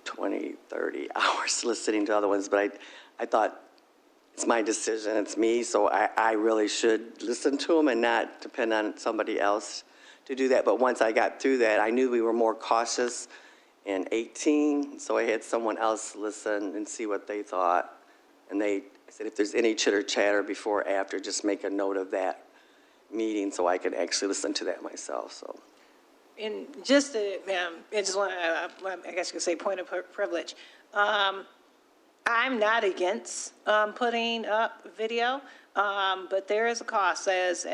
20, 30 hours listening to other ones, but I thought, it's my decision, it's me, so I really should listen to them and not depend on somebody else to do that. But once I got through that, I knew we were more cautious in 18, so I had someone else listen and see what they thought. And I said, if there's any chitter chatter before or after, just make a note of that meeting so I could actually listen to that myself, so. And just to, I just want to, I guess you could say point of privilege. I'm not against putting up video, but there is a cost, as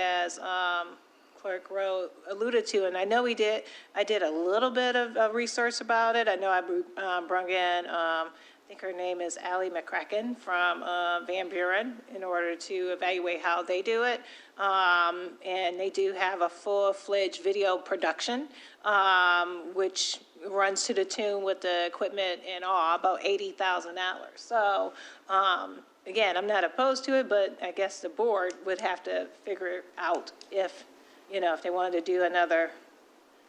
Clerk Rowe alluded to, and I know I did a little bit of research about it. I know I brought in, I think her name is Allie McCracken from Van Buren, in order to evaluate how they do it. And they do have a full-fledged video production, which runs to the tune with the equipment and all, about $80,000. So, again, I'm not opposed to it, but I guess the board would have to figure out if they wanted to do another,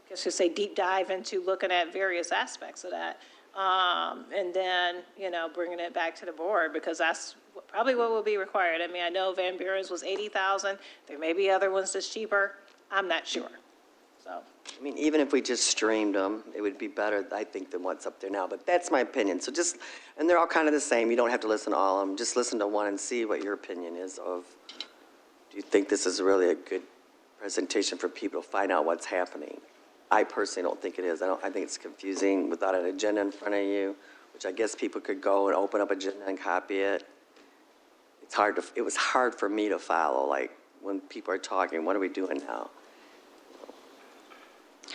I guess you say, deep dive into looking at various aspects of that. And then, bringing it back to the board, because that's probably what will be required. I mean, I know Van Buren's was $80,000. There may be other ones that's cheaper. I'm not sure. So. I mean, even if we just streamed them, it would be better, I think, than what's up there now. But that's my opinion. So and they're all kind of the same. You don't have to listen to all of them. Just listen to one and see what your opinion is of, do you think this is really a good presentation for people to find out what's happening? I personally don't think it is. I think it's confusing without an agenda in front of you, which I guess people could go and open up agenda and copy it. It was hard for me to follow, like, when people are talking, what are we doing now?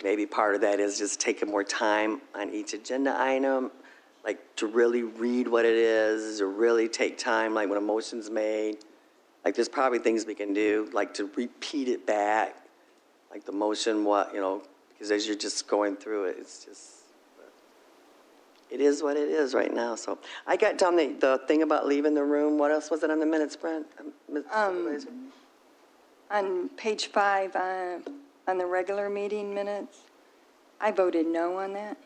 Maybe part of that is just taking more time on each agenda item, like to really read what it is, to really take time, like when a motion's made. Like there's probably things we can do, like to repeat it back, like the motion, because as you're just going through it, it's just, it is what it is right now. So I got down the thing about leaving the room. What else was it on the minutes, Brent? Supervisor? On page 5, on the regular meeting minutes, I voted no on that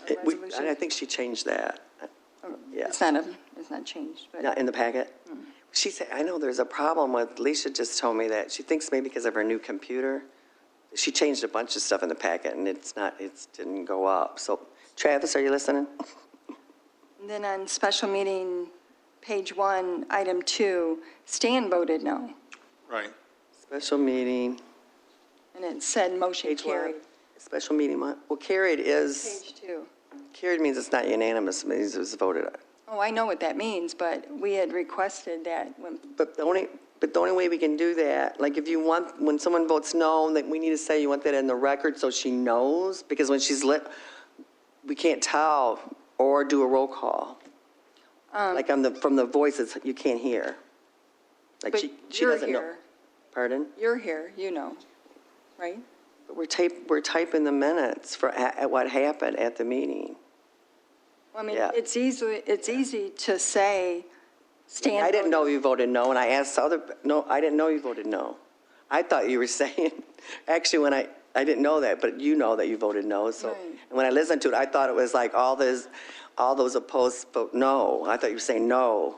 resolution. I think she changed that. Yeah. It's not changed, but. Not in the packet? She said, I know there's a problem with, Alicia just told me that she thinks maybe because of her new computer, she changed a bunch of stuff in the packet and it didn't go up. So Travis, are you listening? And then on special meeting, page 1, item 2, Stan voted no. Right. Special meeting. And it said motion Page carried. what? Special meeting, well, carried is, Page 2. carried means it's not unanimous, it means it was voted on. Oh, I know what that means, but we had requested that when, But the only way we can do that, like if you want, when someone votes no, that we need to say you want that in the record so she knows, because when she's we can't tell, or do a roll call. Like from the voices, you can't hear. Like but she you're doesn't know. here. Pardon? You're here, right? But we're typing the minutes for at what happened at the meeting. Well, I mean, Yeah. it's easy to say Stan. I didn't voted- know you voted no, and I asked no, I didn't know you voted no. I thought you were saying, actually, when I didn't know that, but you know that you voted no, so. Right. And when I listened to it, I thought it was like all those opposed vote no. I thought you were saying no.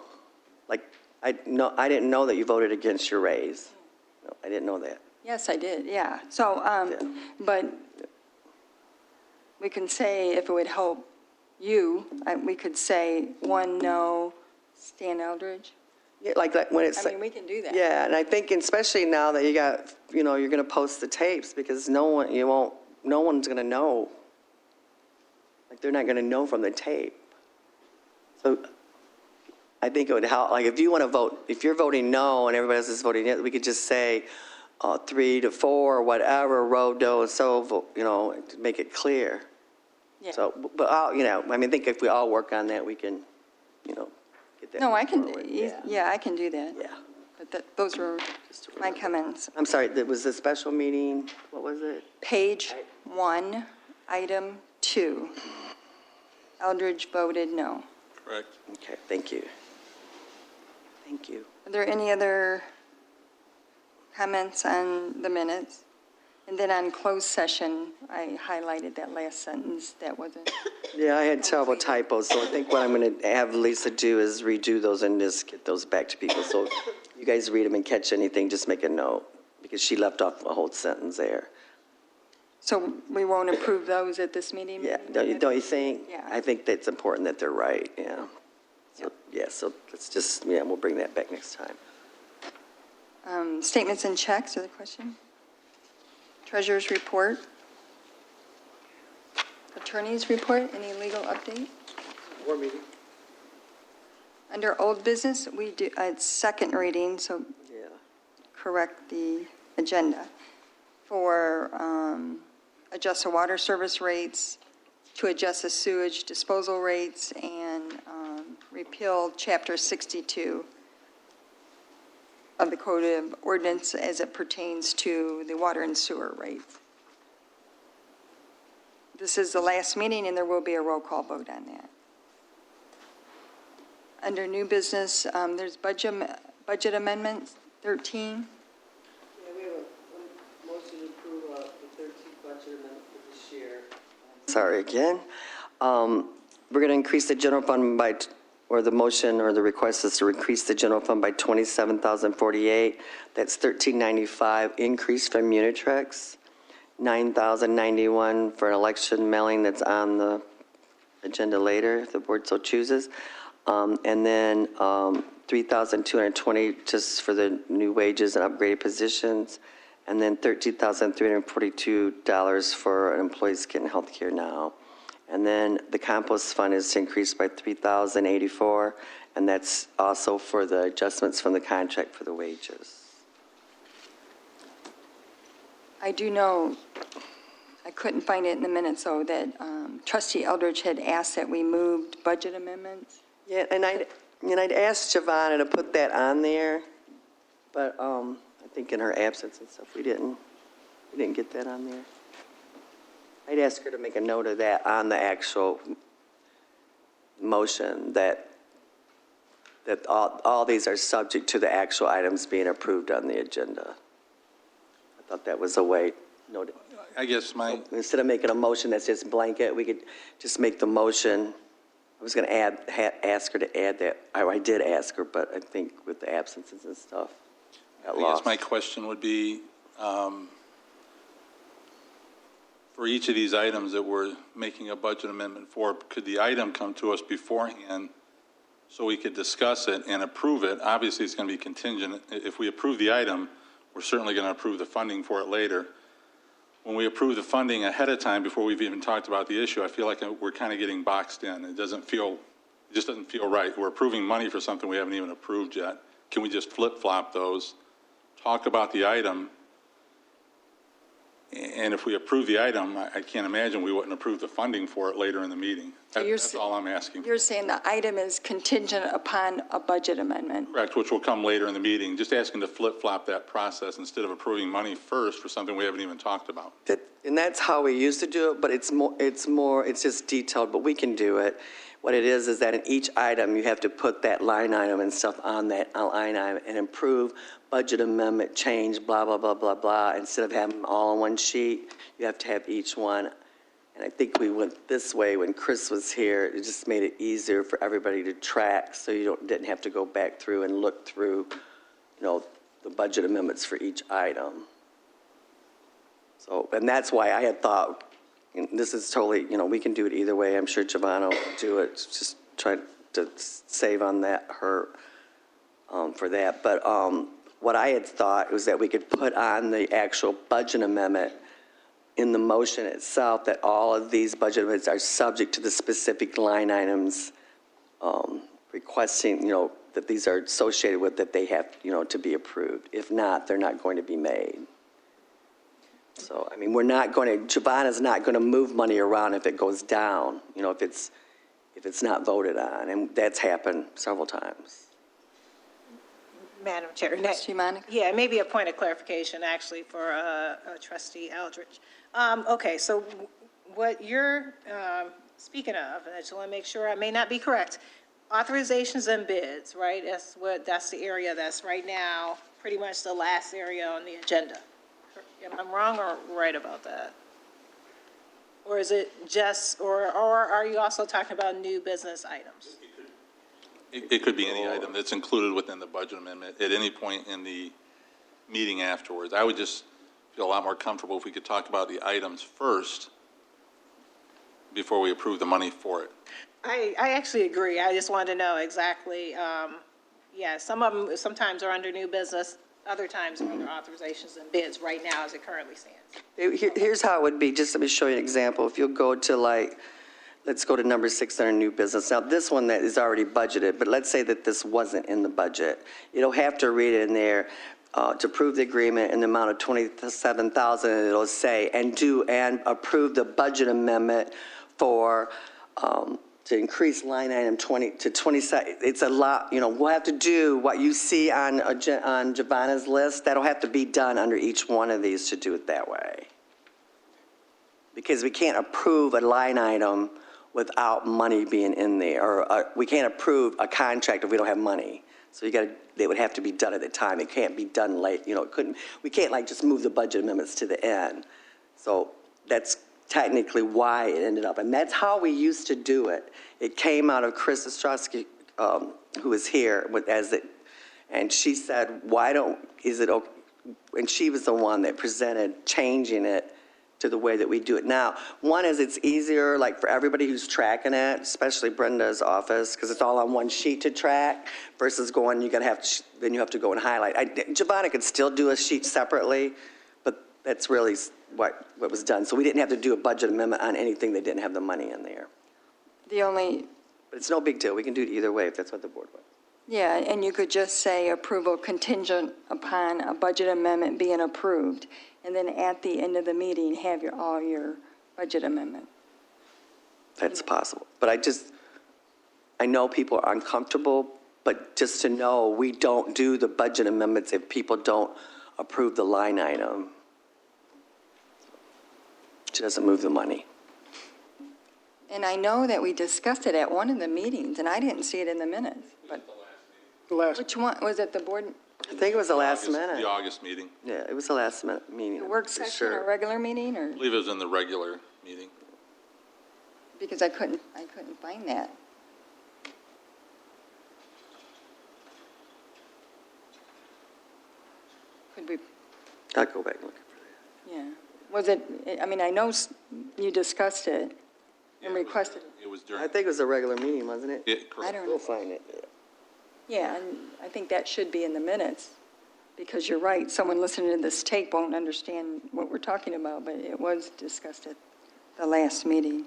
Like, I didn't know that you voted against your raise. No, I didn't know that. Yes, I did, yeah. So, but we can say, if it would help you, we could say 1 no, Stan Eldridge. Yeah, like when it's. I mean, we can do that. Yeah, and I think especially now that you got, you're going to post the tapes, because no one's going to know. Like, they're not going to know from the tape. So I think it would help, like, if you want to vote, if you're voting no and everybody else is voting yes, we could just say 3 to 4 or whatever, row, do, so, to make it clear. Yeah. So, but I think if we all work on that, we can, get that. No, I can, forward. yeah, I can do that. Yeah. But those were my comments. I'm sorry, there was a special meeting, what was it? Page 1, item 2. Eldridge voted no. Correct. Okay, thank you. Thank you. Are there any other comments on the minutes? And then on closed session, I highlighted that last sentence that wasn't. Yeah, I had several typos, so I think what I'm going to have Lisa do is redo those and just get those back to people. So you guys read them and catch anything, just make a note, because she left off a whole sentence there. So we won't approve those at this meeting? Yeah, don't you think? Yeah. I think that's important that they're right, yeah. So, yeah, so let's just, yeah, we'll bring that back next time. Statements and checks, other question? Treasurer's report? Attorney's report, any legal update? Board meeting. Under old business, we do, it's second reading, so Yeah. correct the agenda for adjust the water service rates, to adjust the sewage disposal rates, and repeal Chapter 62 of the Code of Ordinance as it pertains to the water and sewer rates. This is the last meeting, and there will be a roll call vote on that. Under new business, there's budget amendments, 13. Yeah, we have a motion to approve the 13th budget amendment for this year. Sorry again. We're going to increase the general fund by, or the motion or the request is to increase the general fund by $27,048. That's $13.95 increase from Unitrex. $9,091 for an election mailing that's on the agenda later, if the board so chooses. And then $3,220 just for the new wages and upgraded positions. And then $13,342 for employees getting health care now. And then the compost fund is increased by $3,084, and that's also for the adjustments from the contract for the wages. I do know, I couldn't find it in the minutes, though, that trustee Eldridge had asked that we moved budget amendments. Yeah, and I'd asked Giovanna to put that on there, but I think in her absence and stuff, we didn't get that on there. I'd ask her to make a note of that on the actual motion, that all these are subject to the actual items being approved on the agenda. I thought that was a way, noted. I guess my, Instead of making a motion that's just blanket, we could just make the motion. I was going to ask her to add that. I did ask her, but I think with the absences and stuff, got I lost. guess my question would be, for each of these items that we're making a budget amendment for, could the item come to us beforehand so we could discuss it and approve it? Obviously, it's going to be contingent. If we approve the item, we're certainly going to approve the funding for it later. When we approve the funding ahead of time, before we've even talked about the issue, I feel like we're kind of getting boxed in. It just doesn't feel right. We're approving money for something we haven't even approved yet. Can we just flip-flop those, talk about the item, and if we approve the item, I can't imagine we wouldn't approve the funding for it later in the meeting. That's all I'm asking. You're saying the item is contingent upon a budget amendment. Correct, which will come later in the meeting. Just asking to flip-flop that process instead of approving money first for something we haven't even talked about. And that's how we used to do it, but it's just detailed, but we can do it. What it is that in each item, you have to put that line item and stuff on that line item and improve budget amendment change, blah, blah, blah, blah, blah. Instead of having them all on one sheet, you have to have each one. And I think we went this way when Chris was here. It just made it easier for everybody to track, so you didn't have to go back through and look through, the budget amendments for each item. So, and that's why I had thought, this is totally, we can do it either way. I'm sure Giovanna will do it. Just try to save on that, for that. But what I had thought was that we could put on the actual budget amendment in the motion itself, that all of these budget amendments are subject to the specific line items requesting, that these are associated with, that they have, to be approved. If not, they're not going to be made. So, Giovanna's not going to move money around if it goes down, if it's not voted on. And that's happened several times. Madam Chair. Trustee Monica? Yeah, maybe a point of clarification, actually, for trustee Eldridge. Okay, so what you're speaking of, and I just want to make sure I may not be correct, authorizations and bids, right? That's the area that's right now pretty much the last area on the agenda. Am I wrong or right about that? Or is it just, or are you also talking about new business items? It could be any item that's included within the budget amendment at any point in the meeting afterwards. I would just feel a lot more comfortable if we could talk about the items first before we approve the money for it. I actually agree. I just wanted to know exactly, yeah, some of them sometimes are under new business, other times are under authorizations and bids right now as it currently stands. Here's how it would be, just let me show you an example. If you'll go to let's go to number 6 under new business. Now, this one that is already budgeted, but let's say that this wasn't in the budget. You don't have to read it in there to approve the agreement in the amount of $27,000, and it'll say, and approve the budget amendment for, to increase line item 20 to 27. It's a lot, we'll have to do what you see on Giovanna's list. That'll have to be done under each one of these to do it that way. Because we can't approve a line item without money being in there, or we can't approve a contract if we don't have money. So they would have to be done at the time. It can't be done late, we can't just move the budget amendments to the end. So that's technically why it ended up, and that's how we used to do it. It came out of Chris Ostrowski, who was here, and she said, and she was the one that presented changing it to the way that we do it now. One is it's easier, for everybody who's tracking it, especially Brenda's office, because it's all on one sheet to track, versus then you have to go and highlight. Giovanna could still do a sheet separately, but that's really what was done. So we didn't have to do a budget amendment on anything that didn't have the money in there. But it's no big deal. We can do it either way if that's what the board wants. Yeah, and you could just say approval contingent upon a budget amendment being approved, and then at the end of the meeting, have all your budget amendment. That's possible. But I know people are uncomfortable, but just to know, we don't do the budget amendments if people don't approve the line item. She doesn't move the money. And I know that we discussed it at one of the meetings, and I didn't see it in the minutes. But The last, which one, was it the board, I think it was the last minute. The August meeting. Yeah, it was the last minute meeting. the work for session sure. or regular meeting, or? I believe it was in the regular meeting. Because I couldn't find that. Could we, I'll go back and look for that. yeah. Was it, I know you discussed it and requested it. It was I during, think it was a regular meeting, wasn't it? yeah, I correct. don't We'll know. find it. Yeah, and I think that should be in the minutes, because you're right, someone listening to this tape won't understand what we're talking about, but it was discussed at the last meeting.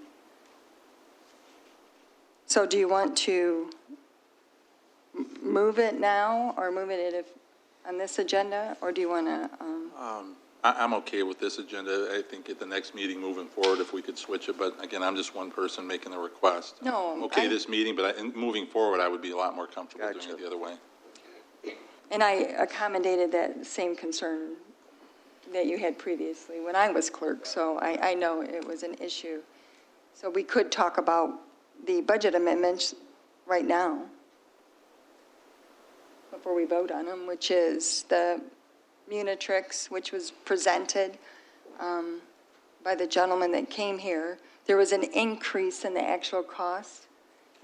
So do you want to move it now, or move it on this agenda, or do you want to, I'm okay with this agenda. I think at the next meeting moving forward, if we could switch it, but again, I'm just one person making the request. No, I'm okay I- this meeting, but moving forward, I would be a lot more comfortable doing Gotcha. it the other way. and I accommodated that same concern that you had previously when I was clerk, so I know it was an issue. So we could talk about the budget amendments right now, before we vote on them, which is the Munitrix, which was presented by the gentleman that came here. There was an increase in the actual cost,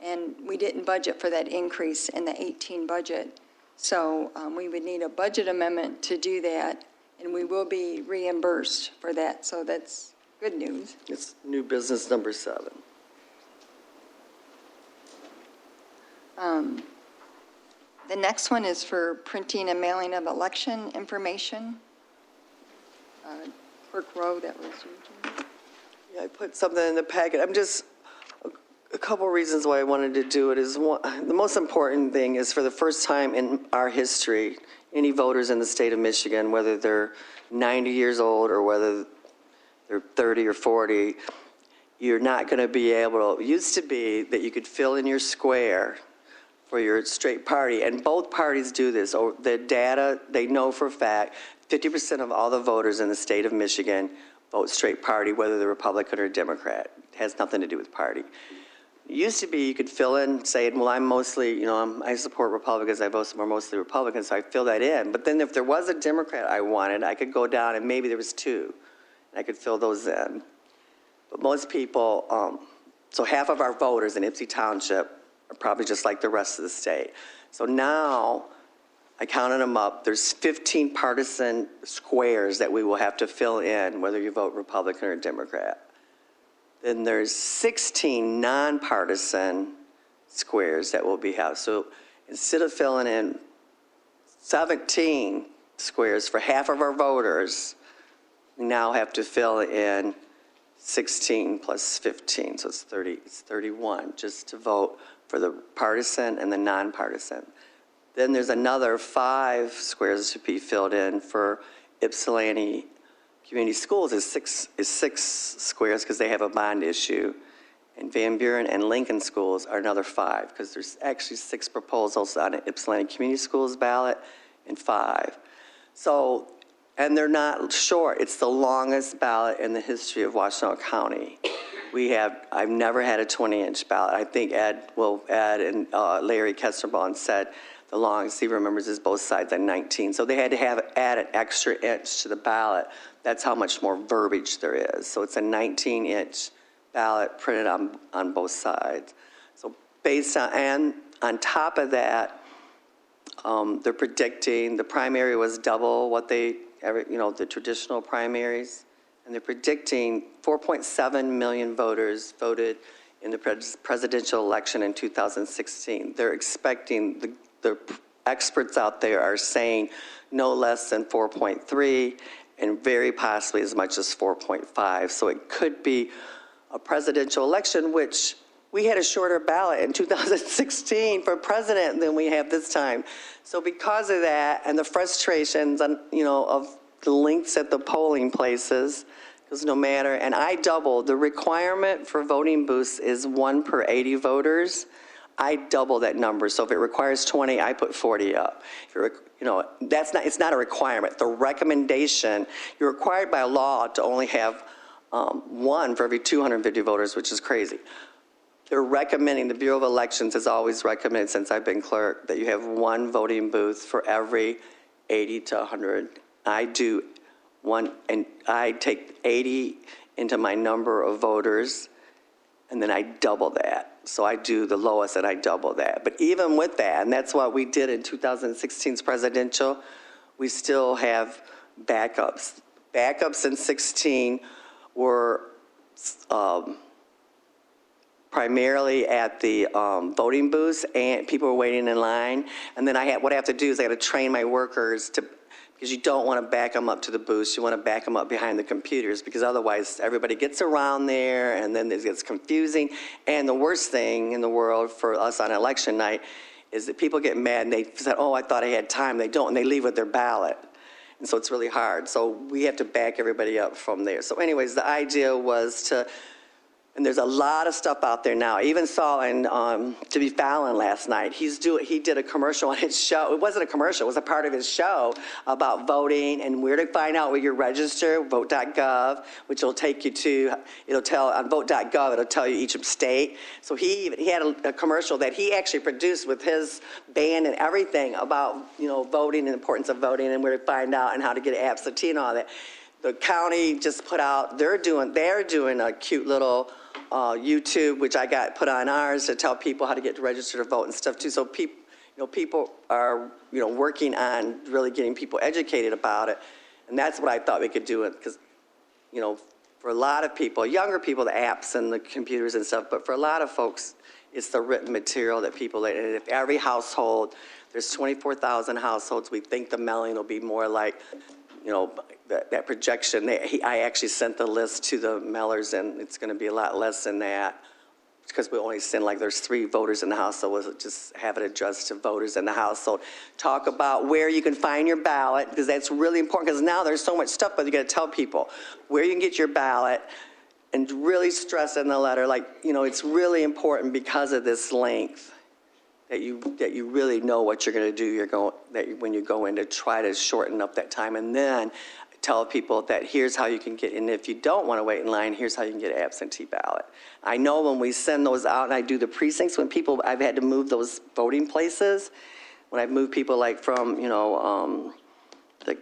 and we didn't budget for that increase in the 18 budget. So we would need a budget amendment to do that, and we will be reimbursed for that, so that's good news. It's new business number 7. The next one is for printing and mailing of election information. Clerk Rowe, that was you, Jim? Yeah, I put something in the packet. A couple reasons why I wanted to do it is, one, the most important thing is, for the first time in our history, any voters in the state of Michigan, whether they're 90 years old or whether they're 30 or 40, you're not going to be able to, it used to be that you could fill in your square for your straight party, and both parties do this. Or the data, they know for a fact, 50% of all the voters in the state of Michigan vote straight party, whether they're Republican or Democrat. It has nothing to do with party. It used to be you could fill in, say, well, I'm mostly, I support Republicans, I vote for mostly Republicans, so I fill that in. But then if there was a Democrat I wanted, I could go down and maybe there was two, and I could fill those in. But most people, so half of our voters in Ypsilanti Township are probably just like the rest of the state. So now, I counted them up, there's 15 partisan squares that we will have to fill in, whether you vote Republican or Democrat. Then there's 16 nonpartisan squares that will be held. So instead of filling in 17 squares for half of our voters, we now have to fill in 16 plus 15, so it's 31, just to vote for the partisan and the nonpartisan. Then there's another 5 squares to be filled in for Ypsilanti Community Schools is six squares because they have a bond issue. And Van Buren and Lincoln Schools are another 5 because there's actually 6 proposals on an Ypsilanti Community Schools ballot and 5. So, and they're not short. It's the longest ballot in the history of Washtenaw County. I've never had a 20-inch ballot. I think Ed and Larry Kesterbaum said the longest he remembers is both sides at 19. So they had to add an extra inch to the ballot. That's how much more verbiage there is. So it's a 19-inch ballot printed on both sides. So based on, and on top of that, they're predicting the primary was double what the traditional primaries. And they're predicting 4.7 million voters voted in the presidential election in 2016. They're expecting, the experts out there are saying no less than 4.3 and very possibly as much as 4.5. So it could be a presidential election, which we had a shorter ballot in 2016 for president than we have this time. So because of that and the frustrations, of the lengths at the polling places, because no matter, and I doubled, the requirement for voting booths is 1 per 80 voters. I double that number. So if it requires 20, I put 40 up. It's not a requirement. The recommendation, you're required by law to only have 1 for every 250 voters, which is crazy. They're recommending, the Bureau of Elections has always recommended since I've been clerk, that you have 1 voting booth for every 80 to 100. I do 1, and I take 80 into my number of voters, and then I double that. So I do the lowest and I double that. But even with that, and that's what we did in 2016's presidential, we still have backups. Backups in 16 were primarily at the voting booths, and people were waiting in line. And then what I have to do is I got to train my workers because you don't want to back them up to the booths. You want to back them up behind the computers because otherwise everybody gets around there and then it gets confusing. And the worst thing in the world for us on election night is that people get mad and they said, oh, I thought I had time. They don't, and they leave with their ballot. And so it's really hard. So we have to back everybody up from there. So anyways, the idea was to, and there's a lot of stuff out there now. I even saw in Jimmy Fallon last night. He did a commercial on his show. It wasn't a commercial. It was a part of his show about voting and where to find out where you're registered, vote.gov, which will take you to, it'll tell, on vote.gov, it'll tell you each state. So he had a commercial that he actually produced with his band and everything about, voting and the importance of voting and where to find out and how to get absentee and all that. The county just put out, they're doing a cute little YouTube, which I got put on ours to tell people how to get registered to vote and stuff too. So people are, working on really getting people educated about it. And that's what I thought we could do because, for a lot of people, younger people, the apps and the computers and stuff, but for a lot of folks, it's the written material that people, and if every household, there's 24,000 households, we think the mailing will be more like, that projection. I actually sent the list to the mailers, and it's going to be a lot less than that because we only send, there's 3 voters in the house, so we'll just have it addressed to voters in the household. Talk about where you can find your ballot, because that's really important, because now there's so much stuff, but you got to tell people where you can get your ballot and really stress in the letter, it's really important because of this length that you really know what you're going to do, when you go in to try to shorten up that time, and then tell people that here's how you can get, and if you don't want to wait in line, here's how you can get an absentee ballot. I know when we send those out and I do the precincts, I've had to move those voting places, when I've moved people like from, the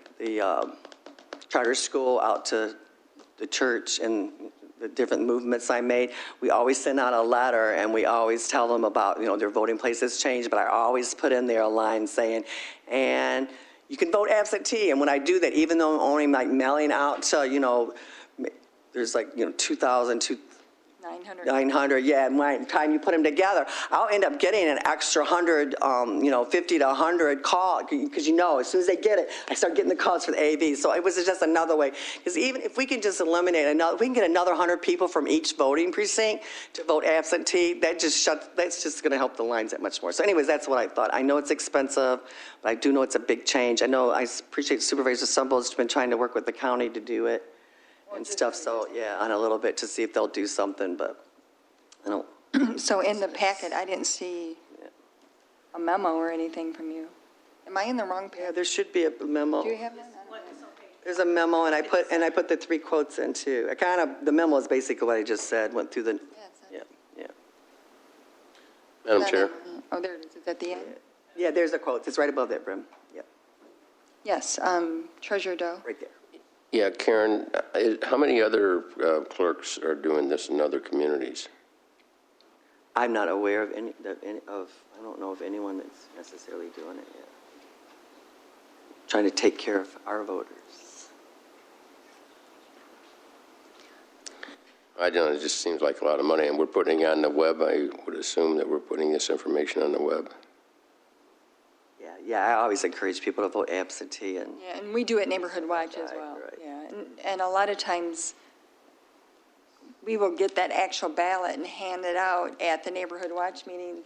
charter school out to the church and the different movements I made, we always send out a letter and we always tell them about, their voting places changed, but I always put in there a line saying, and you can vote absentee. And when I do that, even though I'm only like mailing out to, there's like, 900, yeah, and by the time you put them together, I'll end up getting an extra 100, 50 to 100 call, because as soon as they get it, I start getting the calls for the AV. So it was just another way, because even if we can just eliminate if we can get another 100 people from each voting precinct to vote absentee, that's just going to help the lines that much more. So anyways, that's what I thought. I know it's expensive, but I do know it's a big change. I appreciate Supervisor Sumbo's been trying to work with the county to do it and stuff, so yeah, on a little bit to see if they'll do something, but I don't. So in the packet, I didn't see a memo or anything from you. Am I in the wrong Yeah, page? there should be a memo. Do you have that? There's a memo, and I put the 3 quotes in too. The memo is basically what I just said, went through the, yeah. Madam Chair, Oh, there it is. It's at the end? Yeah, there's the quotes. It's right above that, Brim. Yep, Yes, Treasurer Doe. right there. yeah, Karen, how many other clerks are doing this in other communities? I'm not aware of I don't know of anyone that's necessarily doing it yet. Trying to take care of our voters. I don't know, it just seems like a lot of money, and we're putting it on the web. I would assume that we're putting this information on the web. Yeah, I always encourage people to vote absentee, and Yeah, and we do it Neighborhood Watch as well. Right. Yeah, and a lot of times, we will get that actual ballot and hand it out at the Neighborhood Watch meeting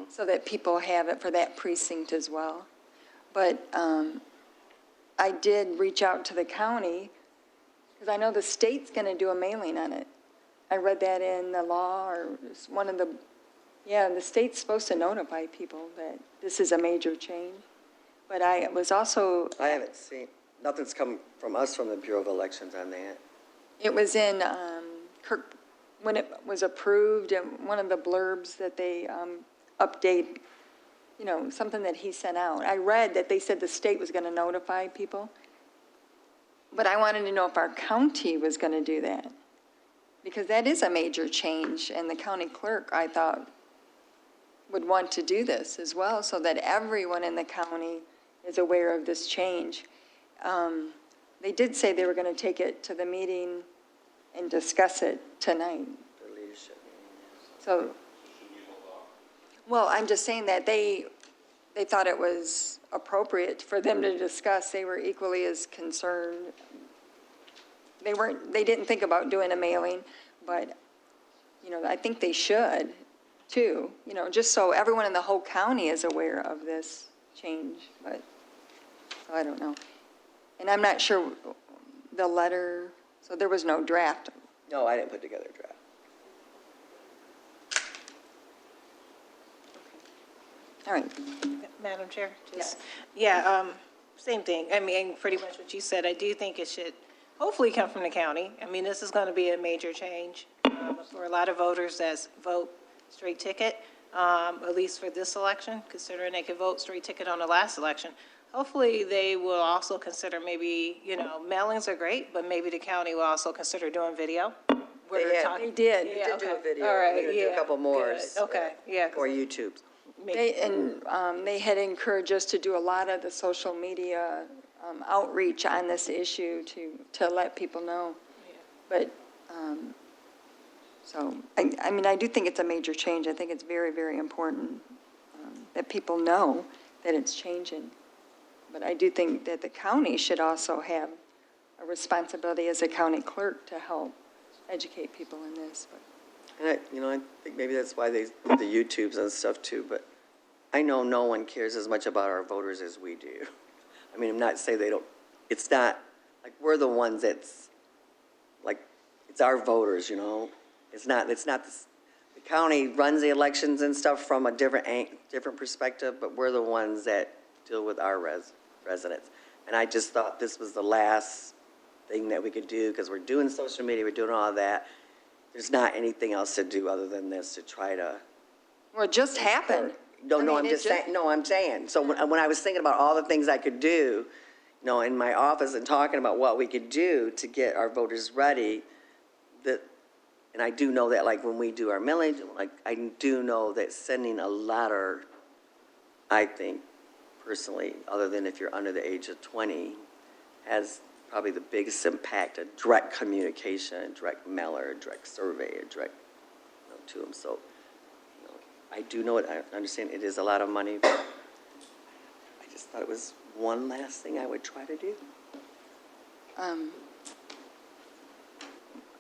so that people have it for that precinct as well. But I did reach out to the county, because I know the state's going to do a mailing on it. I read that in the law, or it's one of the, the state's supposed to notify people that this is a major change. But I was also, I haven't seen, nothing's come from us from the Bureau of Elections on that. it was in Kirk, when it was approved, and one of the blurbs that they update, something that he sent out. I read that they said the state was going to notify people, but I wanted to know if our county was going to do that, because that is a major change, and the county clerk, I thought, would want to do this as well, so that everyone in the county is aware of this change. They did say they were going to take it to the meeting and discuss it tonight. The leadership. So, well, I'm just saying that they thought it was appropriate for them to discuss. They were equally as concerned. They didn't think about doing a mailing, but, I think they should too, just so everyone in the whole county is aware of this change, but, so I don't know. And I'm not sure the letter, so there was no draft. No, I didn't put together a draft. All right. Madam Chair? Yes. Yeah, same thing. I mean, pretty much what you said. I do think it should hopefully come from the county. I mean, this is going to be a major change for a lot of voters that vote straight ticket, at least for this election, considering they could vote straight ticket on the last election. Hopefully, they will also consider maybe, mailings are great, but maybe the county will also consider doing video. They did. We did do a video. All right, We're gonna do a couple more. Good. Okay, yeah. 'cause Or YouTube. They had encouraged us to do a lot of the social media outreach on this issue to let people know. But, so, I mean, I do think it's a major change. I think it's very, very important that people know that it's changing. But I do think that the county should also have a responsibility as a county clerk to help educate people in this. But And I think maybe that's why they did the YouTubes and stuff too, but I know no one cares as much about our voters as we do. I mean, I'm not saying they don't, it's not, like, we're the ones that's, like, it's our voters, It's not the county runs the elections and stuff from a different perspective, but we're the ones that deal with our residents. And I just thought this was the last thing that we could do, because we're doing social media, we're doing all that. There's not anything else to do other than this to try to. Well, it just happened. No, I no, mean, I'm it just just- saying, no, I'm saying. So when I was thinking about all the things I could do, in my office and talking about what we could do to get our voters ready, and I do know that, like, when we do our millage, like, I do know that sending a letter, I think, personally, other than if you're under the age of 20, has probably the biggest impact, a direct communication, a direct mailer, a direct survey, a direct, to them. So, I do know it, I understand it is a lot of money, but I just thought it was one last thing I would try to do.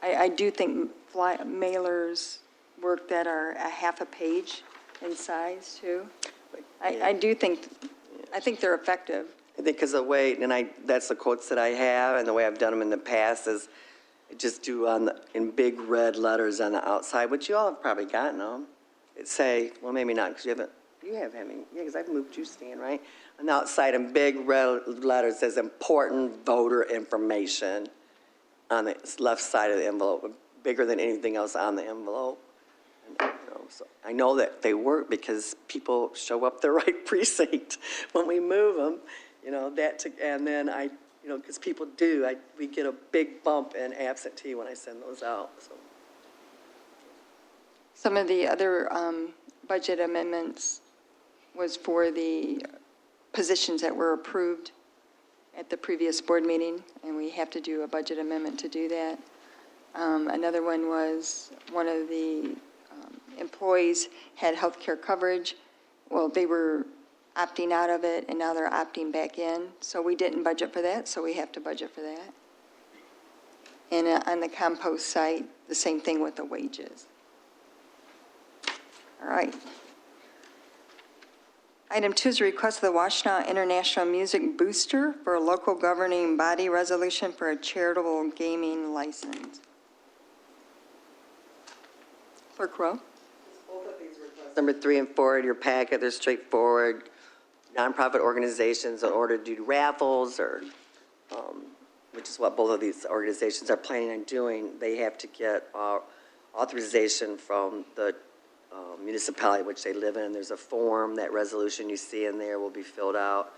I do think mailers work that are a half a page in size, too. I think they're effective. I think because the way, that's the quotes that I have, and the way I've done them in the past is I just do in big red letters on the outside, which you all have probably gotten them. It say, well, maybe not, because because I've moved you, Stan, right? On the outside in big red letters says important voter information on the left side of the envelope, bigger than anything else on the envelope. And, so I know that they work because people show up the right precinct when we move them, and then because people do, we get a big bump in absentee when I send those out, so. Some of the other budget amendments was for the positions that were approved at the previous board meeting, and we have to do a budget amendment to do that. Another one was one of the employees had health care coverage. Well, they were opting out of it, and now they're opting back in. So we didn't budget for that, so we have to budget for that. And on the compost site, the same thing with the wages. All right. Item 2 is a request of the Washtenaw International Music Booster for a local governing body resolution for a charitable gaming license. Clerk Rowe? Number 3 and 4 in your packet, they're straightforward nonprofit organizations in order to do raffles which is what both of these organizations are planning on doing. They have to get authorization from the municipality which they live in. There's a form, that resolution you see in there will be filled out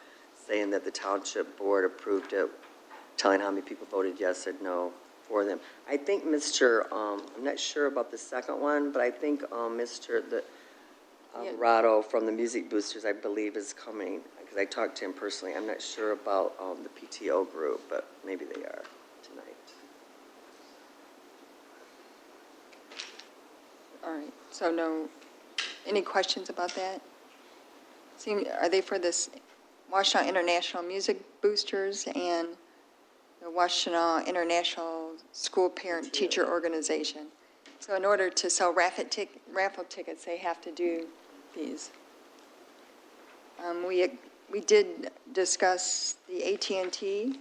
saying that the township board approved it, telling how many people voted yes or no for them. I think I'm not sure about the second one, but I think Mr. Alvarado from the Music Boosters, I believe, is coming, because I talked to him personally. I'm not sure about the PTO group, but maybe they are tonight. All right, so any questions about that? Are they for this Washtenaw International Music Boosters and the Washtenaw International School Parent Teacher Organization? So in order to sell raffle tickets, they have to do these. We did discuss the AT&T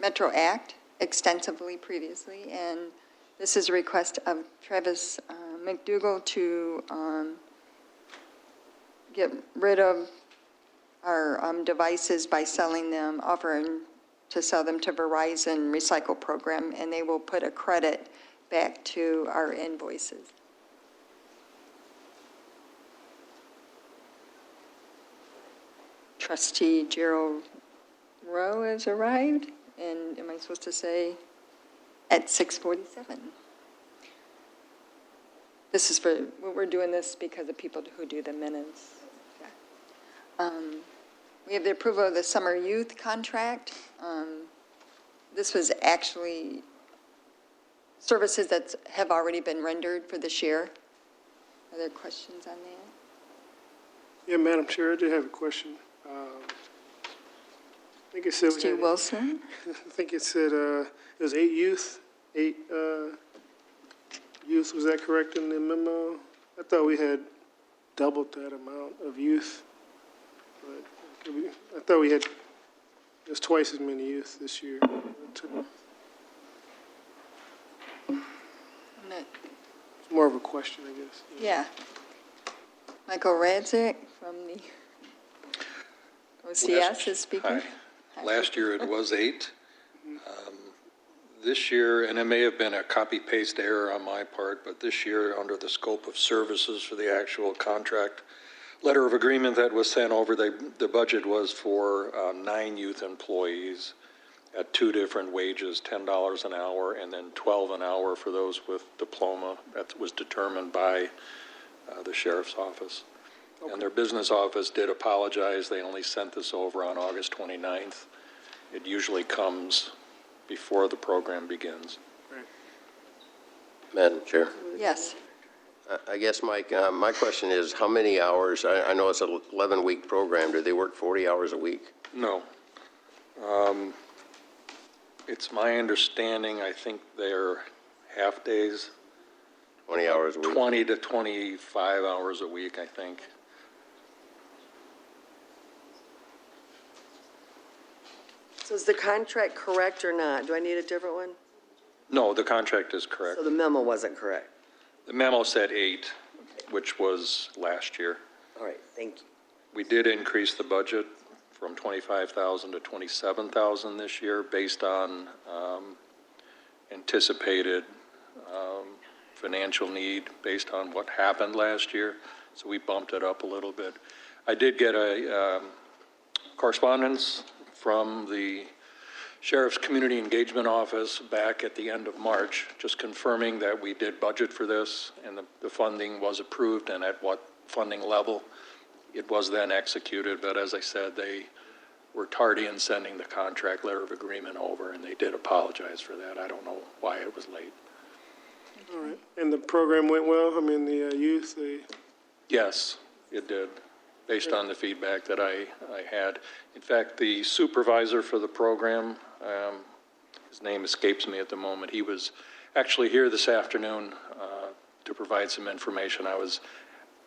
Metro Act extensively previously, and this is a request of Travis McDougall to get rid of our devices by offering to sell them to Verizon Recycle Program, and they will put a credit back to our invoices. Trustee Gerald Rowe has arrived, and am I supposed to say at 6:47? This is we're doing this because of people who do the minutes. We have the approval of the summer youth contract. This was actually services that have already been rendered for this year. Are there questions on that? Yeah, Madam Chair, I do have a question. I think it said. Trustee Wilson? I think it said it was 8 youth. 8 youth, was that correct in the memo? I thought we had doubled that amount of youth. But I thought we had just twice as many youth this year. It's more of a question, I guess. Yeah. Michael Radzik from the OCS is speaking. Hi. Last year it was 8. This year, and it may have been a copy-paste error on my part, but this year, under the scope of services for the actual contract letter of agreement that was sent over, the budget was for 9 youth employees at 2 different wages, $10 an hour, and then $12 an hour for those with diploma. That was determined by the sheriff's office. Okay. And their business office did apologize. They only sent this over on August 29th. It usually comes before the program begins. Madam Chair, Yes. I guess, Mike, my question is, how many hours, I know it's an 11-week program, do they work 40 hours a week? No. It's my understanding, I think they're half days. 20 hours a week? 20 to 25 hours a week, I think. So is the contract correct or not? Do I need a different one? No, the contract is correct. So the memo wasn't correct. The memo said 8, which was last year. All right, thank you. We did increase the budget from 25,000 to 27,000 this year based on anticipated financial need based on what happened last year. So we bumped it up a little bit. I did get a correspondence from the Sheriff's Community Engagement Office back at the end of March, just confirming that we did budget for this and the funding was approved and at what funding level. It was then executed, but as I said, they were tardy in sending the contract letter of agreement over, and they did apologize for that. I don't know why it was late. All right. And the program went well? I mean, the youth, they... Yes, it did, based on the feedback that I had. In fact, the supervisor for the program, his name escapes me at the moment, he was actually here this afternoon to provide some information. I was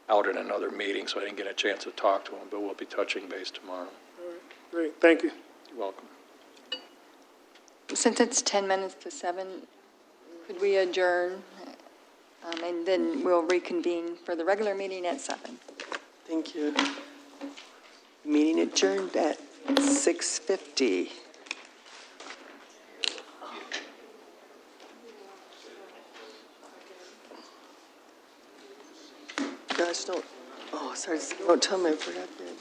out at another meeting, so I didn't get a chance to talk to him, but we'll be touching base tomorrow. All right. Great, thank you. You're welcome. Since it's 10 minutes to 7, could we adjourn? And then we'll reconvene for the regular meeting at 7. Thank you. Meeting adjourned at 6:50. Gosh, don't, oh, sorry, don't tell me I forgot that.